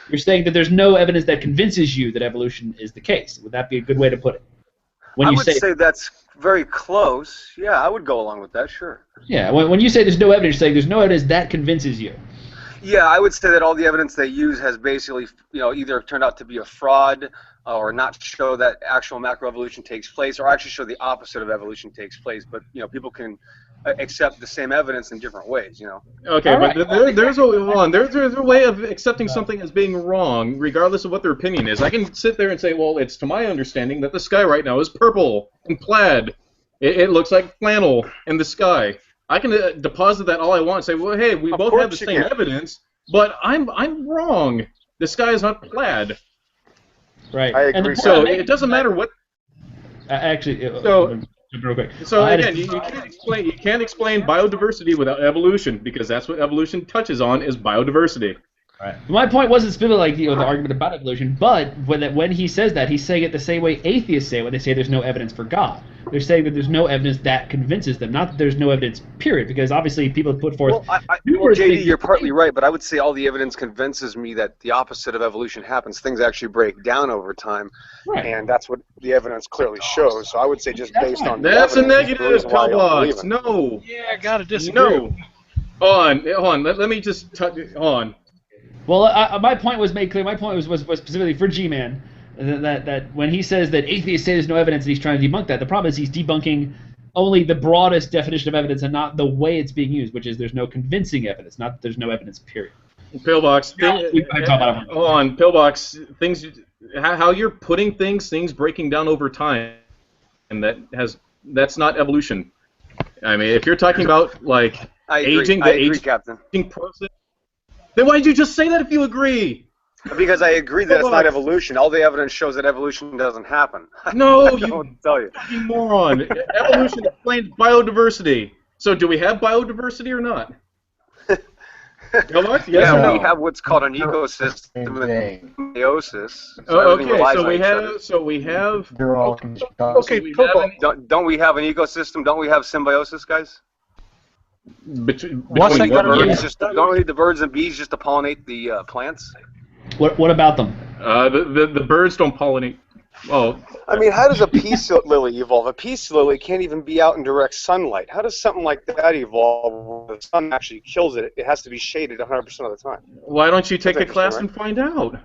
You're saying that there's no evidence that convinces you that evolution is the case. Would that be a good way to put it? I would say that's very close. Yeah, I would go along with that, sure. Yeah, when you say there's no evidence, you're saying there's no evidence that convinces you. Yeah, I would say that all the evidence they use has basically, either turned out to be a fraud or not show that actual macroevolution takes place, or actually show the opposite of evolution takes place. But people can accept the same evidence in different ways. Okay, right. But there's a way of accepting something as being wrong, regardless of what their opinion is. I can sit there and say, well, it's to my understanding that the sky right now is purple and plaid. It looks like flannel in the sky. I can deposit that all I want and say, well, hey, we both have the same evidence, but I'm wrong. The sky is not plaid. Right. I agree. So it doesn't matter what. Real quick. So again, you can't explain biodiversity without evolution, because that's what evolution touches on is biodiversity. Right. My point wasn't specifically like the argument about evolution, but when he says that, he's saying it the same way atheists say when they say there's no evidence for God. They're saying that there's no evidence that convinces them, not that there's no evidence, period, because obviously people put forth... Well, JD, you're partly right, but I would say all the evidence convinces me that the opposite of evolution happens. Things actually break down over time, and that's what the evidence clearly shows. So I would say just based on the evidence... That's a negative, Pillbox. No. Yeah, I gotta disagree. No. Hold on. Let me just touch... Hold on. Well, my point was made clear. My point was specifically for G-Man, That when he says that atheists say there's no evidence and he's trying to debunk that, the problem is he's debunking only the broadest definition of evidence and not the way it's being used, which is there's no convincing evidence, not that there's no evidence, period. Pillbox, hold on, Pillbox, things, how you're putting things breaking down over time, and that's not evolution. I mean, if you're talking about, like, aging, the aging process, then why did you just say that if you agree? Because I agree that it's not evolution. All the evidence shows that evolution doesn't happen. No, you tell you. Fucking moron. Evolution explains biodiversity. So do we have biodiversity or not? Yes, yeah, we have what's called an ecosystem in meiosis. So we have. They're all okay. Don't we have an ecosystem? Don't we have symbiosis, guys? What's that? Don't we need the birds and bees just to pollinate the plants? What about them? The birds don't pollinate. Oh. I mean, how does a peace lily evolve? A peace lily can't even be out in direct sunlight. How does something like that evolve when the sun actually kills it? It has to be shaded 100% of the time. Why don't you take a class and find out?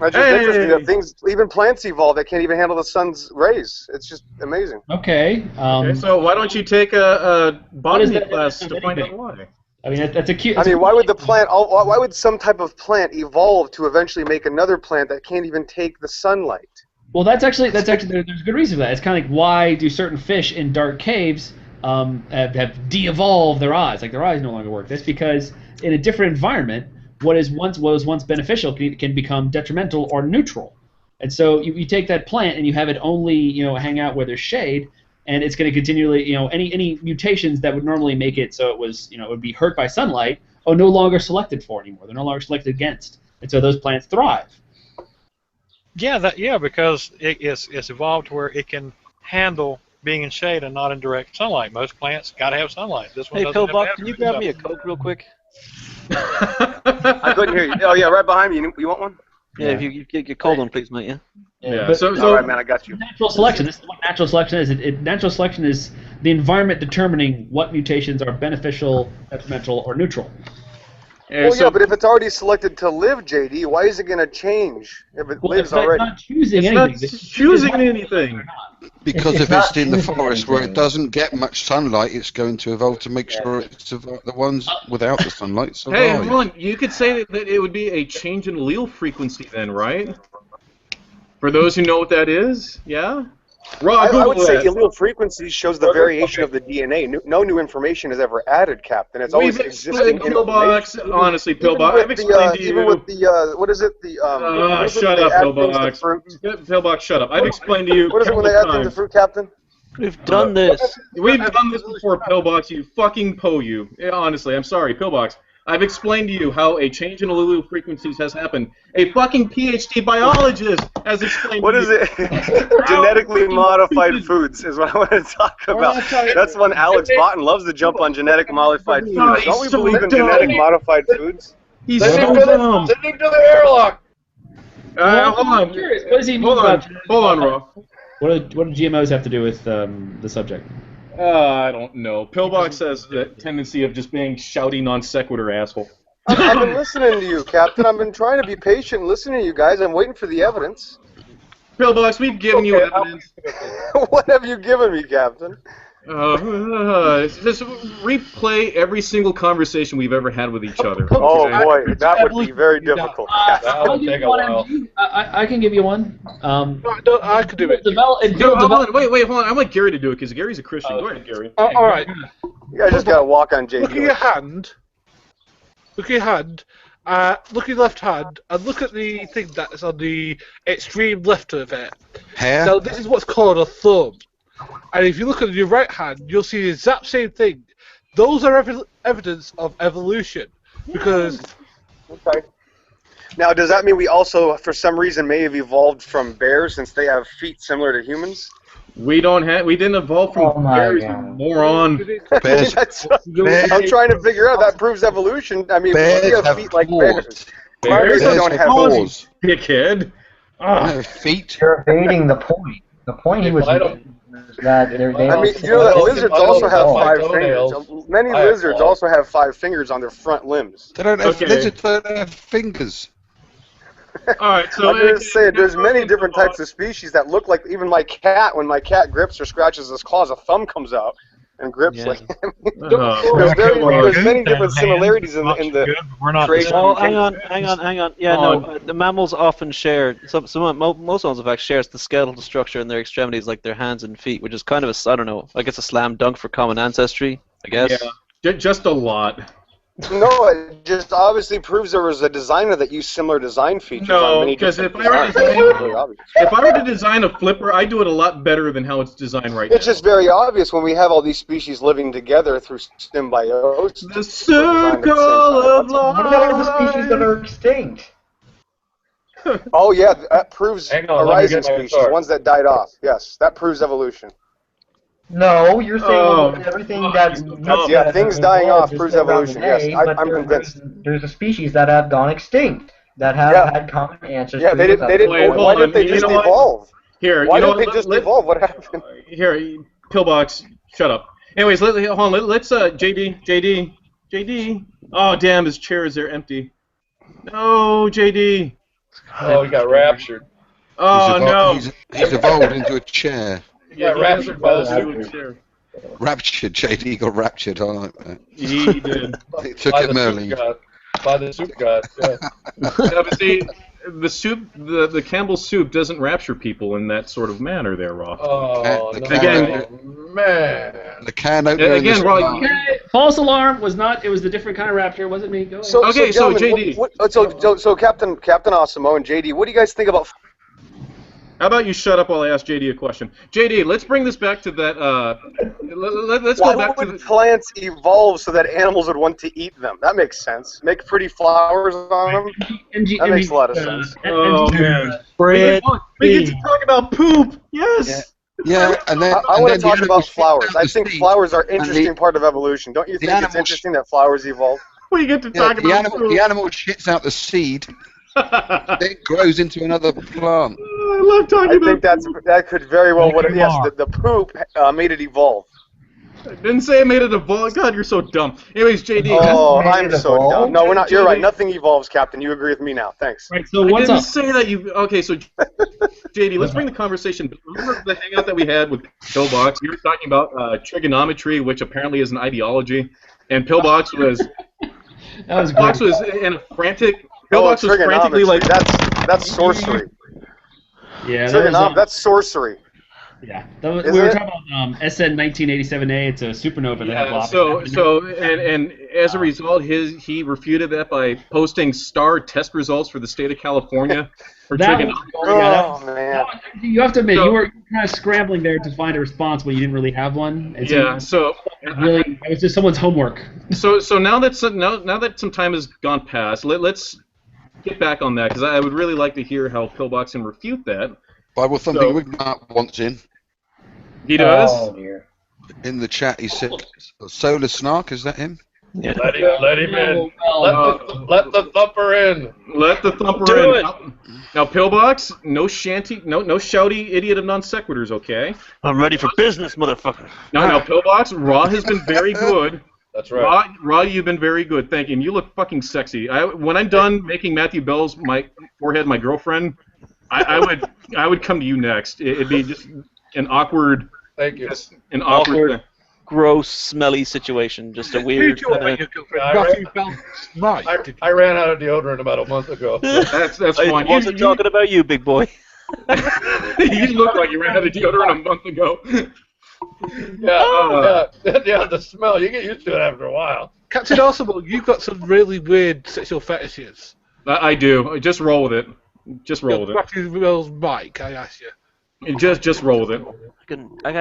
That's just interesting that things, even plants evolve that can't even handle the sun's rays. It's just amazing. Okay. So why don't you take a botany class to find out why? I mean, that's a cute. I mean, why would the plant? Why would some type of plant evolve to eventually make another plant that can't even take the sunlight? Well, there's a good reason for that. It's kind of like, why do certain fish in dark caves have de-evolved their eyes? Like, their eyes no longer work. That's because in a different environment, what was once beneficial can become detrimental or neutral. And so you take that plant and you have it only hang out where there's shade, and it's going to continually any mutations that would normally make it so it was it would be hurt by sunlight are no longer selected for anymore. They're no longer selected against, and so those plants thrive. Yeah, because it's evolved to where it can handle being in shade and not in direct sunlight. Most plants got to have sunlight. This one doesn't. Hey, Pillbox, can you grab me a Coke real quick? I couldn't hear you. Oh yeah, right behind me. You want one? Yeah, if you get your cold one, please, mate. Yeah. Yeah. All right, man, I got you. Natural selection. This is what natural selection is. Natural selection is the environment determining what mutations are beneficial, detrimental, or neutral. Well, yeah, but if it's already selected to live, JD, why is it going to change if it lives already? It's not choosing anything. Because if it's in the forest where it doesn't get much sunlight, it's going to evolve to make sure it's the ones without the sunlight survive. Hey, hold on. You could say that it would be a change in allele frequency then, right? For those who know what that is, yeah? I would say allele frequency shows the variation of the DNA. No new information is ever added, Captain. It's always existing Pillbox, honestly, Pillbox. I've explained to you. Even with the, what is it? Shut up, Pillbox. Pillbox, shut up. I've explained to you. What is it when they add things to fruit, Captain? We've done this. We've done this before, Pillbox. You fucking you. Honestly, I'm sorry, Pillbox. I've explained to you how a change in allele frequencies has happened. A fucking PhD biologist has explained. What is it? Genetically modified foods is what I want to talk about. That's when Alex Botten loves to jump on genetic modified foods. Don't we believe in genetic modified foods? He's so dumb. Send him to the airlock. Hold on. What does he mean about? Hold on, Raw. What do GMOs have to do with the subject? I don't know. Pillbox says the tendency of just being shouty non sequitur asshole. I've been listening to you, Captain. I've been trying to be patient and listening to you guys. I'm waiting for the evidence. Pillbox, we've given you evidence. What have you given me, Captain? Just replay every single conversation we've ever had with each other. Oh boy, that would be very difficult. That would take a while. I can give you one. No, I could do it. Wait, hold on. I want Gary to do it because Gary's a Christian. Go ahead, Gary. All right. You guys just gotta walk on JD. Look at your hand. Look at your hand. Look at your left hand, and look at the thing that's on the extreme left of it. Hair? Now, this is what's called a thumb. And if you look at your right hand, you'll see the exact same thing. Those are evidence of evolution. Because... Okay. Now, does that mean we also, for some reason, may have evolved from bears since they have feet similar to humans? We didn't evolve from bears, you moron. I'm trying to figure out. That proves evolution. I mean, we have feet like bears. Bears don't have claws. Dickhead. Feet. You're evading the point. The point he was making is that they I mean, you know that lizards also have 5 fingers. Many lizards also have 5 fingers on their front limbs. They don't have lizards don't have fingers. All right, so I'm going to say there's many different types of species that look like even my cat. When my cat grips or scratches his claws, a thumb comes out and grips like. There's many different similarities in the creation. Oh, hang on. Yeah, no, the mammals often share. Most mammals, in fact, shares the skeletal structure in their extremities, like their hands and feet, which is kind of a, I don't know, I guess a slam dunk for common ancestry, I guess. Yeah, just a lot. No, it just obviously proves there was a designer that used similar design features. No, because if I were to design a flipper, I'd do it a lot better than how it's designed right now. It's just very obvious when we have all these species living together through symbiosis. The circle of life. What about all the species that are extinct? Oh yeah, that proves a rising species, ones that died off. Yes, that proves evolution. No, you're saying everything that... Yeah, things dying off proves evolution, yes. I'm convinced. There's a species that have gone extinct, that have had common ancestry. Yeah, they didn't. Why didn't they just evolve? Here, why didn't they just evolve? What happened? Here, Pillbox, shut up. Anyways, hold on, let's, JD. Oh, damn, his chair is there empty. No, JD. Oh, he got raptured. Oh, no. He's evolved into a chair. Yeah, raptured by the chair. Raptured, JD got raptured. I like that. He did. It took him early. By the soup god. Yeah. Yeah, but see, the soup, the Campbell's soup doesn't rapture people in that sort of manner, there, Roth. Oh, man. The can opener. Again, Roth. Okay, false alarm was not. It was the different kind of rapture. It wasn't me. Go ahead. So JD. So Captain Osimo and JD, what do you guys think about? How about you shut up while I ask JD a question? JD, let's bring this back to that. Let's go back to the plants evolve so that animals would want to eat them. That makes sense. Make pretty flowers on them. That makes a lot of sense. Oh man, we get to talk about poop. Yes. Yeah, and then I want to talk about flowers. I think flowers are an interesting part of evolution. Don't you think it's interesting that flowers evolve? We get to talk about poop. The animal shits out the seed. It grows into another plant. I love talking about. I think that could very well. Yes, the poop made it evolve. I didn't say it made it evolve. God, you're so dumb. Anyways, JD. Oh, I'm so dumb. No, we're not. You're right. Nothing evolves, Captain. You agree with me now. Thanks. Right. So what's I didn't up? say that you. Okay, so JD, let's bring the conversation. Remember the hangout that we had with Pillbox? We were talking about trigonometry, which apparently is an ideology, and Pillbox was. Pillbox was in a frantic. Pillbox was frantically like. That's sorcery. Yeah, that's sorcery. Yeah, we were talking about SN 1987A. It's a supernova that has So and as a result, he refuted that by posting star test results for the state of California for trigonometry. Man! You have to admit you were kind of scrambling there to find a response when you didn't really have one. And so really, it was just someone's homework. So now that some time has gone past, let's get back on that because I would really like to hear how Pillbox can refute that. Bible Thumping Wignart wants in. He does? Oh, dear. In the chat, he said, Solar Snark, is that him? Yeah. Let him in. Let the thumper in. Let the thumper in. Now, Pillbox, no shouty idiot of non sequiturs, okay? I'm ready for business, motherfucker. Now, Pillbox, Raw has been very good. That's right. Raw, you've been very good. Thank you. And you look fucking sexy. When I'm done making Matthew Bell's my forehead my girlfriend, I would come to you next. It'd be just an awkward. Thank you. An awkward, gross, smelly situation. Just a weird. I ran out of deodorant about a month ago. That's fine. I wasn't talking about you, big boy. You look like you ran out of deodorant a month ago. Yeah, the smell. You get used to it after a while. Captain Arsenal, you've got some really weird sexual fetishes. I do. Just roll with it. Just roll with it. Matthew Bell's mic, I ask you. Just roll with it.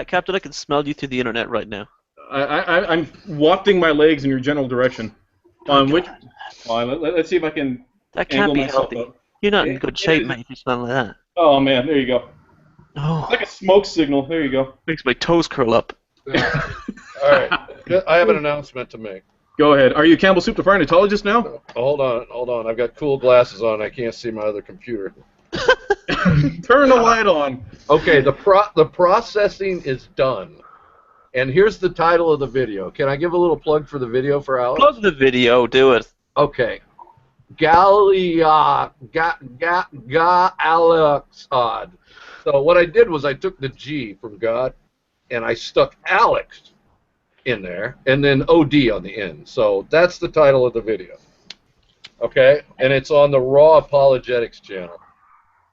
Captain, I can smell you through the internet right now. I'm wafting my legs in your general direction. Let's see if I can. That can't be healthy. Up. You're not in good shape, mate, if you smell like that. Oh man, there you go. Oh. It's like a smoke signal. There you go. Makes my toes curl up. All right, I have an announcement to make. Go ahead. Are you Campbell Soup the Farnatologist now? Hold on. I've got cool glasses on. I can't see my other computer. Turn the light on. Okay, the processing is done. And here's the title of the video. Can I give a little plug for the video for Alex? Plug the video. Do it. Okay. Galexod. So what I did was I took the G from God, and I stuck Alex in there, and then OD on the end. So that's the title of the video. Okay? And it's on the Raw Apologetics channel.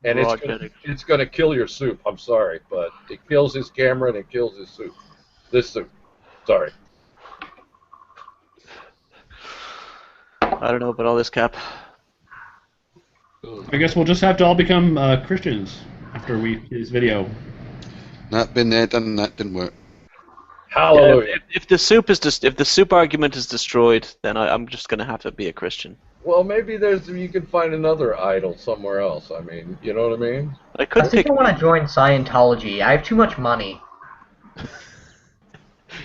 And it's going to kill your soup. I'm sorry, but it kills his camera and it kills his soup. This soup. Sorry. I don't know about all this, Cap. I guess we'll just have to all become Christians after we see this video. Not been there, done that, didn't work. Hallelujah. Yeah, if the soup is if the soup argument is destroyed, then I'm just gonna have to be a Christian. Well, maybe you can find another idol somewhere else. I mean, you know what I mean? I think I want to join Scientology. I have too much money.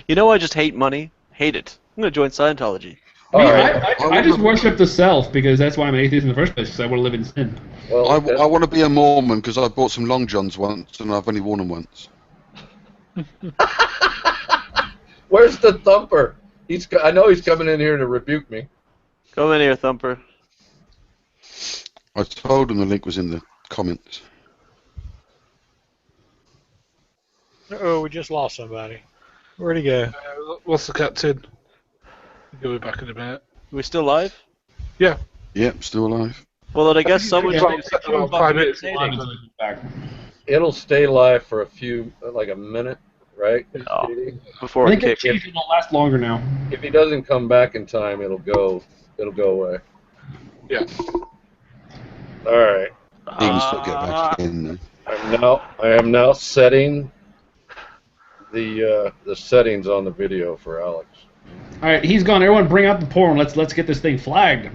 You know, I just hate money. Hate it. I'm gonna join Scientology. I just worship the self because that's why I'm an atheist in the first place, because I want to live in sin. Well, I want to be a Mormon because I bought some long johns once and I've only worn them once. Where's the Thumper? I know he's coming in here to rebuke me. Come in here, Thumper. I told him the link was in the comments. Uh-oh, we just lost somebody. Where'd he go? What's the captain? He'll be back in a minute. Are we still live? Yeah. Yep, still alive. Well, then I guess someone's... About 5 minutes. It'll stay live for a minute, right? Oh, before I think it will last longer now. If he doesn't come back in time, it'll go away. Yeah. All right. He can still get back in. I am now setting the settings on the video for Alex. All right, he's gone. Everyone, bring out the porn. Let's get this thing flagged.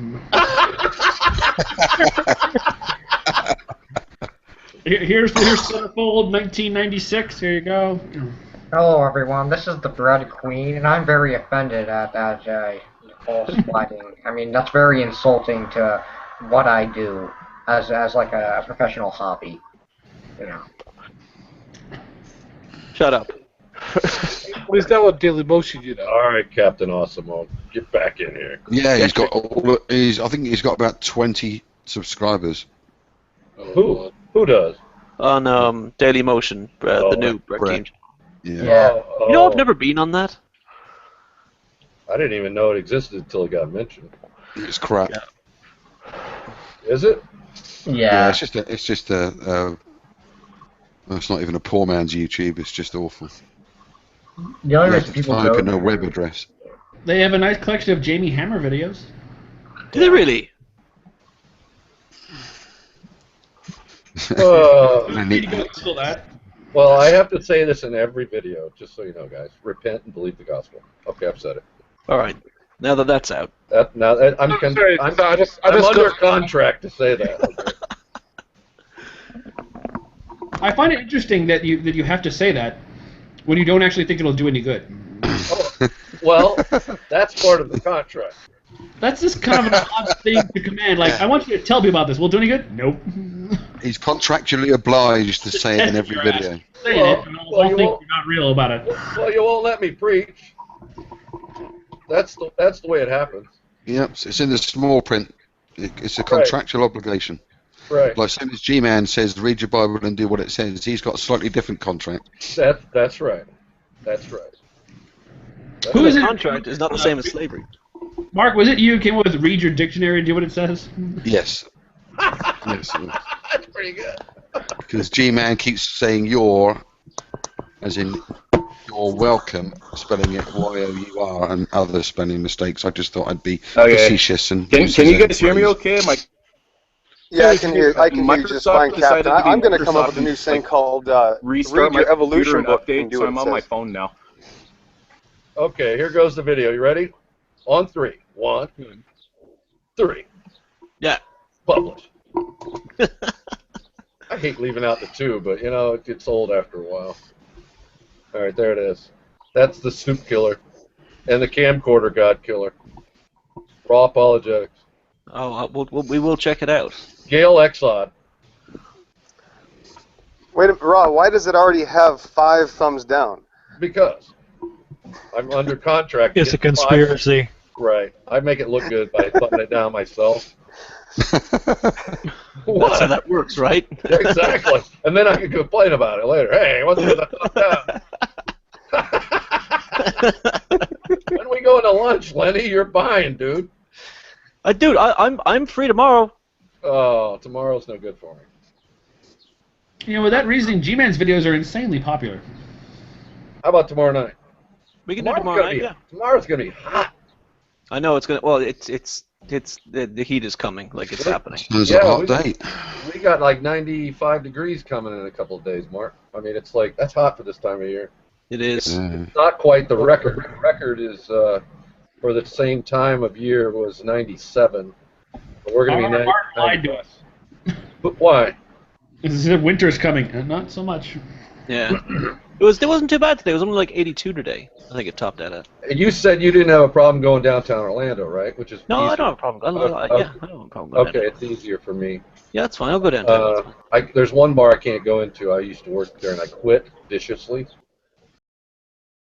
Here's Centerfold 1996. Here you go. Hello, everyone. This is the Bread Queen, and I'm very offended at false flagging. I mean, that's very insulting to what I do as like a professional hobby. You know. Shut up. Well, is that what Dailymotion you know? All right, Captain Awesome, I'll get back in here. Yeah, he's got I think he's got about 20 subscribers. Who does? On Dailymotion, the new Brett King. Yeah. You know, I've never been on that. I didn't even know it existed until it got mentioned. It's crap. Yeah. Is it? Yeah. It's just it's not even a poor man's YouTube. It's just awful. The only you reason have to people type go in a web address. They have a nice collection of Jamie Hammer videos. Do they really? Well, I have to say this in every video, just so you know, guys. Repent and believe the gospel. Okay, I've said it. All right. Now that that's out. I'm under contract to say that. Okay. I find it interesting that you have to say that when you don't actually think it'll do any good. Well, that's part of the contract. That's just kind of an odd thing to command. Like, I want you to tell me about this. Will it do any good? Nope. He's contractually obliged to say it in every video. I'll think you're not real about it. Well, you won't let me preach. That's the way it happens. Yep, it's in the small print. It's a contractual obligation. Right. Like, as soon as G-Man says, read your Bible and do what it says, he's got a slightly different contract. That's right. That's right. Who is contract is not the same as slavery. Mark, was it you who came up with read your dictionary and do what it says? Yes. Yes. That's pretty good. Because G-Man keeps saying your, as in you're welcome, spelling it Y-O-U-R, and other spelling mistakes. I just thought I'd be facetious. And can you guys hear me okay? Yeah, I can hear you just fine, Captain. I'm going to come up with a new thing called Restart Read Your my Evolution Book update, and do so what I'm it on my says. phone now. Okay, here goes the video. You ready? On 3. 1, 3. Yeah. Publish. I hate leaving out the 2, but you know, it gets old after a while. All right, there it is. That's the soup killer and the camcorder god killer. Raw Apologetics. Oh, we will check it out. Gail Exod. Wait a minute, Raw, why does it already have 5 thumbs down? Because I'm under contract. It's a conspiracy. Right. I make it look good by putting it down myself. That's how that works, right? Exactly. And then I can complain about it later. Hey, what's with that? When we going to lunch, Lenny? You're buying, dude. Dude, I'm free tomorrow. Oh, tomorrow's no good for me. You know, with that reasoning, G-Man's videos are insanely popular. How about tomorrow night? We can do tomorrow night, yeah. Tomorrow's gonna be hot. I know it's gonna. Well, it's the heat is coming, like it's happening. It's a hot day. We got like 95 degrees coming in a couple of days, Mark. I mean, it's like that's hot for this time of year. It is. It's not quite the record. The record is for the same time of year was 97. But we're gonna be 90. Mark lied to us. But why? Because the winter's coming, and not so much. Yeah. It wasn't too bad today. It was only like 82 today. I think it topped that at. And you said you didn't have a problem going downtown Orlando, right? Which is no, easier. I don't have a problem. I don't have a problem going Okay, it's easier for me. Yeah, that's fine. I'll go downtown. There's one bar I can't go into. I used to work there, and I quit viciously.